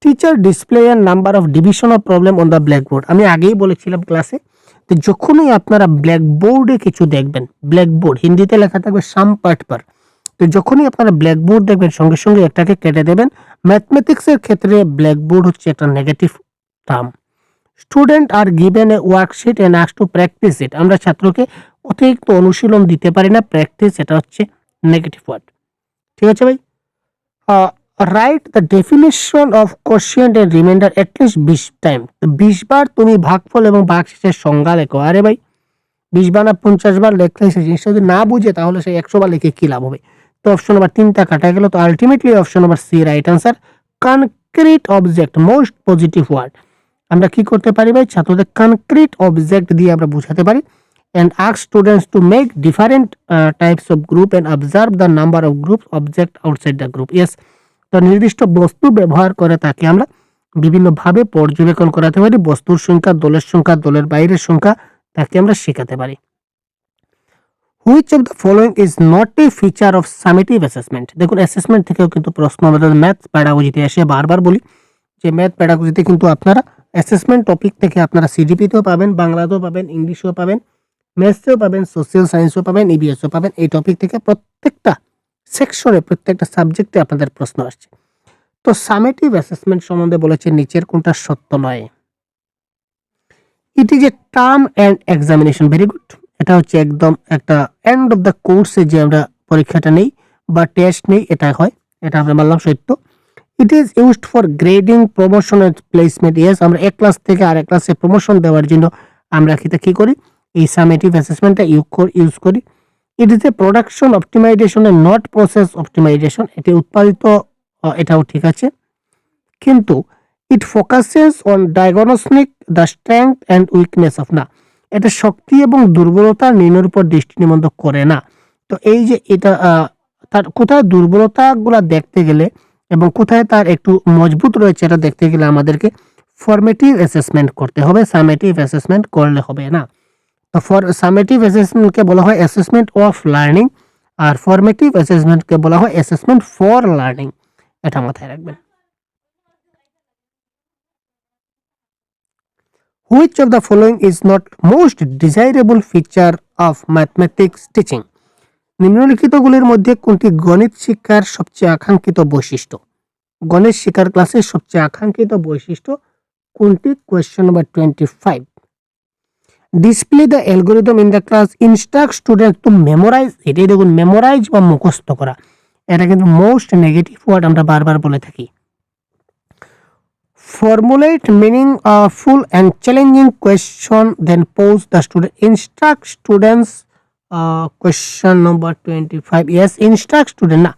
Speaker 1: teacher display A number of division of problem on the blackboard. আমি আগেই বলেছিলাম ক্লাসে, তো যখনই আপনারা ব্ল্যাকবোর্ডে কিছু দেখবেন, ব্ল্যাকবোর্ড হিন্দিতে লেখা থাকবে সাম পাঠ পার, তো যখনই আপনারা ব্ল্যাকবোর্ড দেখবেন সঙ্গে সঙ্গে একটাকে কেটে দেবেন। ম্যাথমেটিক্সের ক্ষেত্রে ব্ল্যাকবোর্ড হচ্ছে একটা negative term. Student are given a worksheet and asked to practice it. আমরা ছাত্রকে অতিরিক্ত অনুশীলন দিতে পারি না, প্র্যাকটিস এটা হচ্ছে নেগেটিভ ওয়ার্ড। ঠিক আছে ভাই? Write the definition of quotient and remainder at least 20 time. 20 বার তুমি ভাগফল এবং ভাগশেষের সংজ্ঞা লেখো। আরে ভাই 20 বার না 50 বার লেখলে সেই জিনিসটা যদি না বুঝে তাহলে সেই 100 বার লিখে কি লাভ হবে? তো অপশন নাম্বার 3টা কাটা গেল। তো ultimately option number C right answer. Concrete object most positive word. আমরা কি করতে পারি ভাই? ছাত্রদের কনক্রিট অবজেক্ট দিয়ে আমরা বুঝাতে পারি। and ask students to make different types of group and observe the number of group object outside the group. Yes, তো নির্দিষ্ট বস্তু ব্যবহার করে তাকে আমরা বিভিন্নভাবে পর্যবেক্ষণ করাতে পারি। বস্তুর সংখ্যা, দলের সংখ্যা, দলের বাইরের সংখ্যা তাকে আমরা শেখাতে পারি। Which of the following is not a feature of summative assessment. দেখুন অ্যাসেসমেন্ট থেকেও কিন্তু প্রশ্ন আমাদের ম্যাথ প্যাডাগজিতে আসে। বারবার বলি যে ম্যাথ প্যাডাগজিতে কিন্তু আপনারা অ্যাসেসমেন্ট টপিক থেকে আপনারা সিডিপিতেও পাবেন, বাংলাতেও পাবেন, ইংলিশেও পাবেন, ম্যাথসেও পাবেন, সোশ্যাল সায়েন্সও পাবেন, ইবিএসও পাবেন। এই টপিক থেকে প্রত্যেকটা সেকশনে, প্রত্যেকটা সাবজেক্টে আপনাদের প্রশ্ন আসছে। তো সামেটিভ অ্যাসেসমেন্ট সম্বন্ধে বলেছে নিচের কোনটা সত্য নয়? ইট is a term and examination. Very good. এটা হচ্ছে একদম একটা এন্ড অফ দ্য কোর্সে যে আমরা পরীক্ষাটা নেই বা টেস্ট নেই, এটা হয়, এটা আমরা মানলাম সত্য। It is used for grading, promotion and placement. Yes, আমরা এক ক্লাস থেকে আরেক ক্লাসে প্রমোশন দেওয়ার জন্য আমরা কি করি? এই সামেটিভ অ্যাসেসমেন্টটা ইউজ করি। It is a production optimization and not process optimization. এটি উৎপাদিত, এটাও ঠিক আছে, কিন্তু it focuses on diagnostic the strength and weakness of. না, এটা শক্তি এবং দুর্বলতা নির্ণয়ের উপর দৃষ্টি নিবদ্ধ করে না। তো এই যে এটা তার কোথায় দুর্বলতাগুলো দেখতে গেলে এবং কোথায় তার একটু মজবুত রয়েছে এটা দেখতে গেলে আমাদেরকে ফরমেটিভ অ্যাসেসমেন্ট করতে হবে, সামেটিভ অ্যাসেসমেন্ট করলে হবে না। তো সামেটিভ অ্যাসেসমেন্টকে বলা হয় অ্যাসেসমেন্ট অফ লার্নিং, আর ফরমেটিভ অ্যাসেসমেন্টকে বলা হয় অ্যাসেসমেন্ট ফর লার্নিং। এটা মাথায় রাখবেন। Which of the following is not most desirable feature of mathematics teaching? নিম্নলিখিতগুলির মধ্যে কোনটি গণিত শিক্ষার সবচেয়ে আকাঙ্ক্ষিত বৈশিষ্ট্য? গণিত শিক্ষার ক্লাসের সবচেয়ে আকাঙ্ক্ষিত বৈশিষ্ট্য কোনটি? Question number 25। Display the algorithm in the class, instruct student to memorise. এটাই দেখুন, মেমোরাইজ বা মুখস্থ করা, এটা কিন্তু মোস্ট নেগেটিভ ওয়ার্ড, আমরা বারবার বলে থাকি। Formulate meaningful and challenging question, then pose the student. Instruct students. Question number 25. Yes, instruct student না,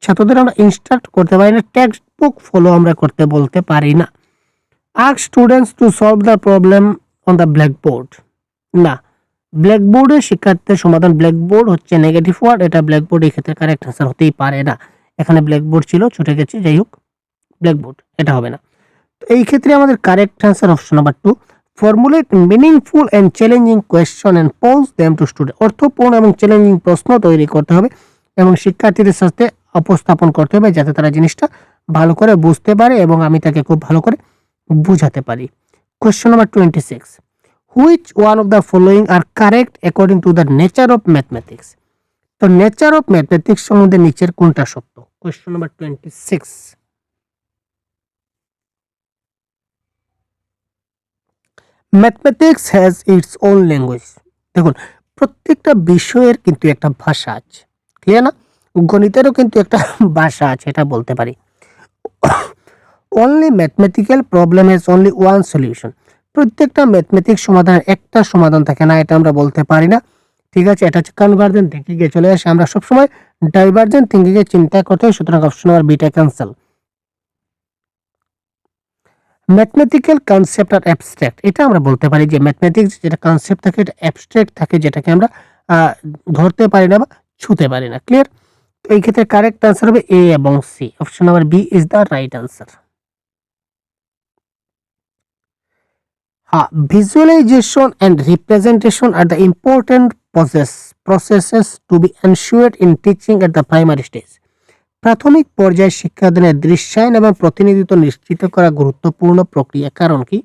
Speaker 1: ছাত্রদের আমরা ইনস্ট্রাক্ট করতে পারি না, টেক্সট বুক ফলো আমরা করতে বলতে পারি না। Ask students to solve the problem on the blackboard. না, ব্ল্যাকবোর্ডে শিক্ষার্থীদের সমাধান। ব্ল্যাকবোর্ড হচ্ছে নেগেটিভ ওয়ার্ড, এটা ব্ল্যাকবোর্ড এই ক্ষেত্রে কারেক্ট আনসার হতেই পারে না। এখানে ব্ল্যাকবোর্ড ছিল, ছুটে গেছে, যাই হোক ব্ল্যাকবোর্ড এটা হবে না। তো এই ক্ষেত্রে আমাদের correct answer option number 2। Formulate meaningful and challenging question and pose them to student. অর্থপূর্ণ এবং চ্যালেঞ্জিং প্রশ্ন তৈরি করতে হবে এবং শিক্ষার্থীদের সাথে উপস্থাপন করতে হবে যাতে তারা জিনিসটা ভালো করে বুঝতে পারে এবং আমি তাকে খুব ভালো করে বুঝাতে পারি। Question number 26। Which one of the following R correct according to the nature of mathematics? তো নেচার অফ ম্যাথমেটিক্স সম্বন্ধে নিচের কোনটা সত্য? Question number 26। Mathematics has its own language. দেখুন প্রত্যেকটা বিষয়ের কিন্তু একটা ভাষা আছে, ক্লিয়ার না? গণিতেরও কিন্তু একটা ভাষা আছে, এটা বলতে পারি। Only mathematical problem has only one solution. প্রত্যেকটা ম্যাথমেটিক্স সমাধানের একটা সমাধান থাকে না, এটা আমরা বলতে পারি না। ঠিক আছে, এটা হচ্ছে কনভার্জেন্ট থিঙ্কিংয়ে চলে আসে। আমরা সবসময় ডাইভার্জেন্ট থিঙ্কিংয়ে চিন্তা করতে হয়, সুতরাং অপশন নাম্বার বিটা cancel. Mathematical concept are abstract, এটা আমরা বলতে পারি যে ম্যাথমেটিক্স যেটা কনসেপ্ট থাকে এটা অ্যাবস্ট্রাক্ট থাকে, যেটাকে আমরা ধরতে পারি না বা ছুঁতে পারি না, ক্লিয়ার? এই ক্ষেত্রে কারেক্ট আনসার হবে এ এবং C. Option number B is the right answer. হ্যাঁ, visualization and representation are the important processes to be ensured in teaching at the primary stage. প্রাথমিক পর্যায়ে শিক্ষাদানের দৃশ্যায়ন এবং প্রতিনিধিত্ব নিশ্চিত করা গুরুত্বপূর্ণ প্রক্রিয়া। কারণ কি?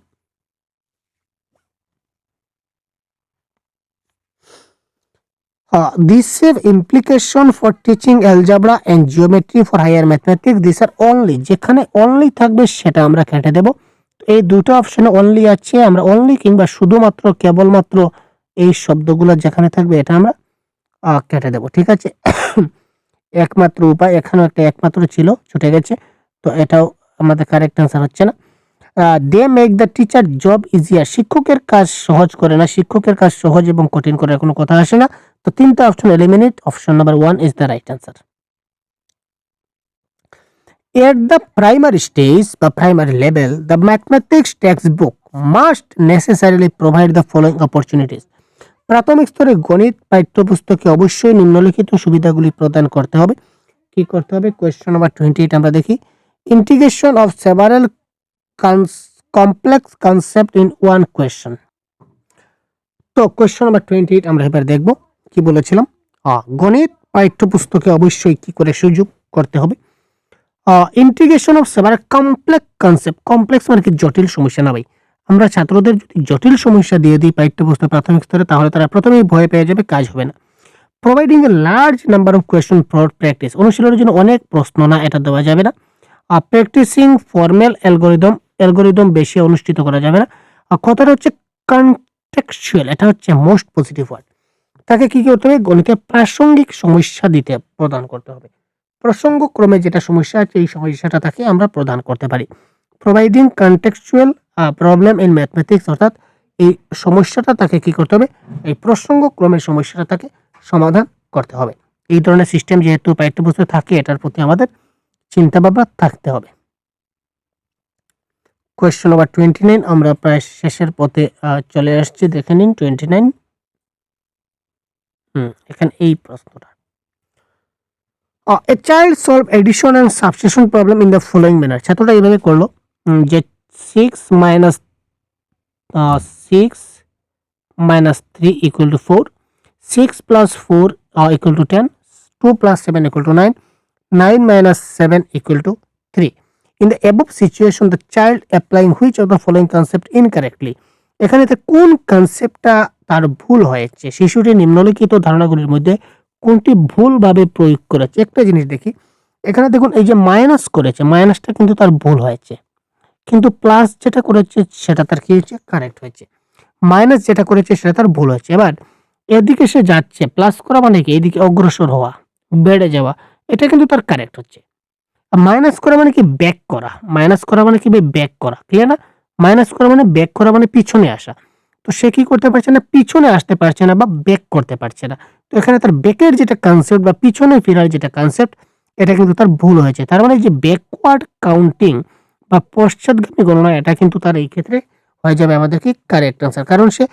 Speaker 1: These have implication for teaching algebra and geometry for higher mathematics. These are only, যেখানে only থাকবে সেটা আমরা কেটে দেব। এই দুটো অপশনে only আছে, আমরা only কিংবা শুধুমাত্র কেবলমাত্র এই শব্দগুলো যেখানে থাকবে এটা আমরা কেটে দেব, ঠিক আছে? একমাত্র উপায়, এখানেও একটা একমাত্র ছিল, ছুটে গেছে, তো এটাও আমাদের কারেক্ট অ্যান্সার হচ্ছে না। They make the teacher job easier, শিক্ষকের কাজ সহজ করে না, শিক্ষকের কাজ সহজ এবং কঠিন করার কোনো কথা আসে না। তো তিনটা option eliminate, option number 1 is the right answer. At the primary stage বা primary level, the mathematics textbook must necessarily provide the following opportunities. প্রাথমিক স্তরে গণিত পাঠ্যপুস্তকে অবশ্যই নিম্নলিখিত সুবিধাগুলি প্রদান করতে হবে। কি করতে হবে? কোয়েশ্চন নাম্বার 28 আমরা দেখি। Integration of several complex concept in one question. তো কোয়েশ্চন নাম্বার 28 আমরা এবার দেখব। কি বলেছিলাম? গণিত পাঠ্যপুস্তকে অবশ্যই কি করে সুযোগ করতে হবে। Integration of several complex concept, complex মানে কি? জটিল সমস্যা না ভাই। আমরা ছাত্রদের যদি জটিল সমস্যা দিয়ে দিই পাঠ্যপুস্তক প্রাথমিক স্তরে, তাহলে তারা প্রথমেই ভয় পেয়ে যাবে, কাজ হবে না। Providing a large number of question for practice, অনুশীলনের জন্য অনেক প্রশ্ন না, এটা দেওয়া যাবে না। প্র্যাকটিসিং ফর্মাল অ্যালগরিদম বেশি অনুষ্ঠিত করা যাবে না। কথাটা হচ্ছে কনটেক্সচুয়াল, এটা হচ্ছে মোস্ট পজিটিভ ওয়ার্ড। তাকে কি করতে হবে? গণিতে প্রাসঙ্গিক সমস্যা দিতে প্রদান করতে হবে। প্রসঙ্গক্রমে যেটা সমস্যা আছে এই সমস্যাটা তাকে আমরা প্রদান করতে পারি। Providing contextual problem in mathematics, অর্থাৎ এই সমস্যাটা তাকে কি করতে হবে? এই প্রসঙ্গক্রমের সমস্যাটা তাকে সমাধান করতে হবে। এই ধরনের সিস্টেম যেহেতু পাঠ্যপুস্তকে থাকে, এটার প্রতি আমাদের চিন্তা ভাবনা থাকতে হবে। কোয়েশ্চন নাম্বার 29 আমরা প্রায় শেষের পথে চলে আসছি, দেখে নিন 29। এখানে এই প্রশ্নটা, a child solve addition and subtraction problem in the following manner. ছাত্রটা এইভাবে করলো যে 6 minus 3 equal to 4, 6 plus 4 equal to 10, 2 plus 7 equal to 9, 9 minus 7 equal to 3. In the above situation, the child applying which of the following concept incorrectly? এখানে কোন কনসেপ্টটা তার ভুল হয়েছে? শিশুটি নিম্নলিখিত ধারণাগুলির মধ্যে কোনটি ভুলভাবে প্রয়োগ করেছে? একটা জিনিস দেখি, এখানে দেখুন এই যে মাইনাস করেছে, মাইনাসটা কিন্তু তার ভুল হয়েছে, কিন্তু প্লাস যেটা করেছে সেটা তার কি হয়েছে? কারেক্ট হয়েছে। মাইনাস যেটা করেছে সেটা তার ভুল হয়েছে। এবার এদিকে সে যাচ্ছে, প্লাস করা মানে কি? এদিকে অগ্রসর হওয়া, বেড়ে যাওয়া, এটা কিন্তু তার কারেক্ট হচ্ছে। মাইনাস করা মানে কি? ব্যাক করা। মাইনাস করা মানে কি? ব্যাক করা, ক্লিয়ার না? মাইনাস করা মানে ব্যাক করা, মানে পিছনে আসা। তো সে কি করতে পারছে না? পিছনে আসতে পারছে না বা ব্যাক করতে পারছে না। তো এখানে তার ব্যাকের যেটা কনসেপ্ট বা পিছনে ফেরার যেটা কনসেপ্ট, এটা কিন্তু তার ভুল হয়েছে। তার মানে যে ব্যাকওয়ার্ড কাউন্টিং বা পশ্চাৎগামী গণনা, এটা কিন্তু তার এই ক্ষেত্রে হয়ে যাবে আমাদের কি? Correct answer. কারণ সে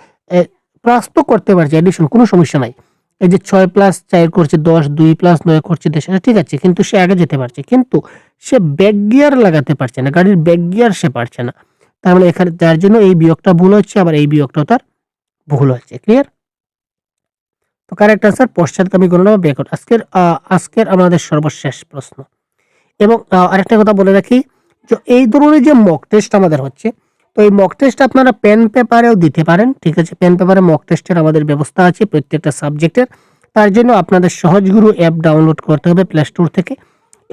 Speaker 1: প্লাস তো করতে পারছে, এডিশন, কোনো সমস্যা নাই। এই যে 6 প্লাস 4 করছে 10, 2 প্লাস 9 করছে 10, সেটা ঠিক আছে, কিন্তু সে আগে যেতে পারছে, কিন্তু সে ব্যাক গিয়ার লাগাতে পারছে না, গাড়ির ব্যাক গিয়ার সে পারছে না। তার মানে এখানে যার জন্য এই বিয়োগটা ভুল হচ্ছে, আবার এই বিয়োগটাও তার ভুল হচ্ছে, ক্লিয়ার? তো কারেক্ট আনসার পশ্চাৎগামী গণনা বা ব্যাকওয়ার্ড। আজকের আমাদের সর্বশেষ প্রশ্ন। এবং আরেকটা কথা বলে রাখি, যে এই ধরনের যে মক টেস্ট আমাদের হচ্ছে, তো এই মক টেস্ট আপনারা পেন পেপারেও দিতে পারেন, ঠিক আছে? পেন পেপারে মক টেস্টের আমাদের ব্যবস্থা আছে প্রত্যেকটা সাবজেক্টের। তার জন্য আপনাদের সহজগুরু অ্যাপ ডাউনলোড করতে হবে প্লে স্টোর থেকে,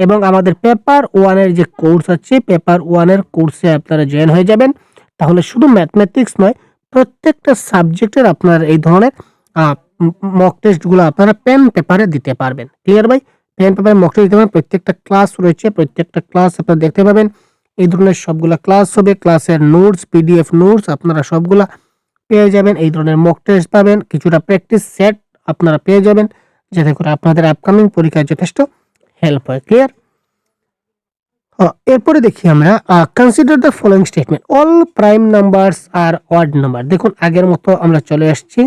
Speaker 1: এবং আমাদের পেপার 1-এর যে কোর্স আছে, পেপার 1-এর কোর্সে আপনারা জয়েন হয়ে যাবেন। তাহলে শুধু ম্যাথমেটিক্স নয়, প্রত্যেকটা সাবজেক্টের আপনার এই ধরনের মক টেস্টগুলো আপনারা পেন পেপারে দিতে পারবেন, ক্লিয়ার ভাই? পেন পেপারে মক টেস্ট দিতে পারবেন। প্রত্যেকটা ক্লাস রয়েছে, প্রত্যেকটা ক্লাস আপনারা দেখতে পাবেন। এই ধরনের সবগুলা ক্লাস হবে, ক্লাসের নোটস, পিডিএফ নোটস আপনারা সবগুলা পেয়ে যাবেন। এই ধরনের মক টেস্ট পাবেন, কিছুটা প্র্যাকটিস সেট আপনারা পেয়ে যাবেন, যাতে করে আপনাদের আপকামিং পরীক্ষায় যথেষ্ট হেল্প হয়, ক্লিয়ার? এরপরে দেখি আমরা consider the following statement, all prime numbers are odd number. দেখুন আগের মতো আমরা চলে আসছি।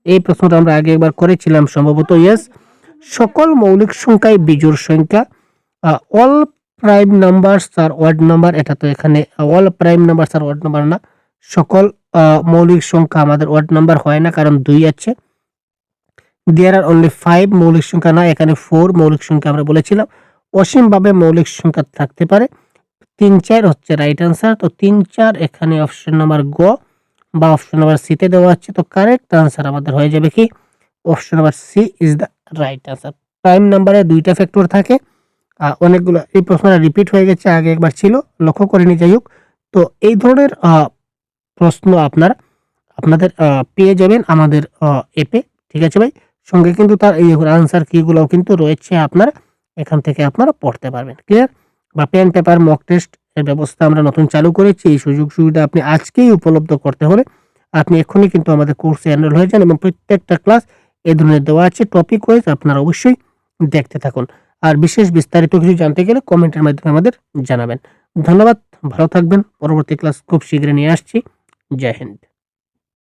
Speaker 1: এই প্রশ্নটা আমরা আগে একবার করেছিলাম সম্ভবত, ইয়েস। সকল মৌলিক সংখ্যায় বিজোড় সংখ্যা। All prime numbers are odd number, এটা তো এখানে all prime numbers are odd number না, সকল মৌলিক সংখ্যা আমাদের ওয়ার্ড নাম্বার হয় না, কারণ 2 আছে। দেয়ার আর অনলি 5 মৌলিক সংখ্যা না, এখানে 4 মৌলিক সংখ্যা আমরা বলেছিলাম। অসীমভাবে মৌলিক সংখ্যা থাকতে পারে। 3, 4 হচ্ছে রাইট আনসার। তো 3, 4 এখানে অপশন নাম্বার গ বা অপশন নাম্বার সি তে দেওয়া আছে। তো কারেক্ট আনসার আমাদের হয়ে যাবে কি option number C is the right answer. Prime নাম্বারে 2টা ফ্যাক্টর থাকে। অনেকগুলো এই প্রশ্নটা রিপিট হয়ে গেছে, আগে একবার ছিল, লক্ষ্য করিনি, যাই হোক। তো এই ধরনের প্রশ্ন আপনাদের পেয়ে যাবেন আমাদের অ্যাপে, ঠিক আছে ভাই? সঙ্গে কিন্তু তার এই আনসার কিগুলোও কিন্তু রয়েছে, আপনারা এখান থেকে আপনারা পড়তে পারবেন। ক্লিয়ার? বা পেন পেপার মক টেস্ট এর ব্যবস্থা আমরা নতুন চালু করেছি। এই সুযোগ সুবিধা আপনি আজকেই উপলব্ধ করতে হলে আপনি এখনই কিন্তু আমাদের কোর্সে এনরোল হয়ে যান, এবং প্রত্যেকটা ক্লাস এই ধরনের দেওয়া আছে টপিক ওয়াইজ, আপনারা অবশ্যই দেখতে থাকুন। আর বিশেষ বিস্তারিত কিছু জানতে গেলে কমেন্টের মাধ্যমে আমাদের জানাবেন। ধন্যবাদ, ভালো থাকবেন। পরবর্তী ক্লাস খুব শীঘ্রই নিয়ে আসছি। জয় হিন্দ।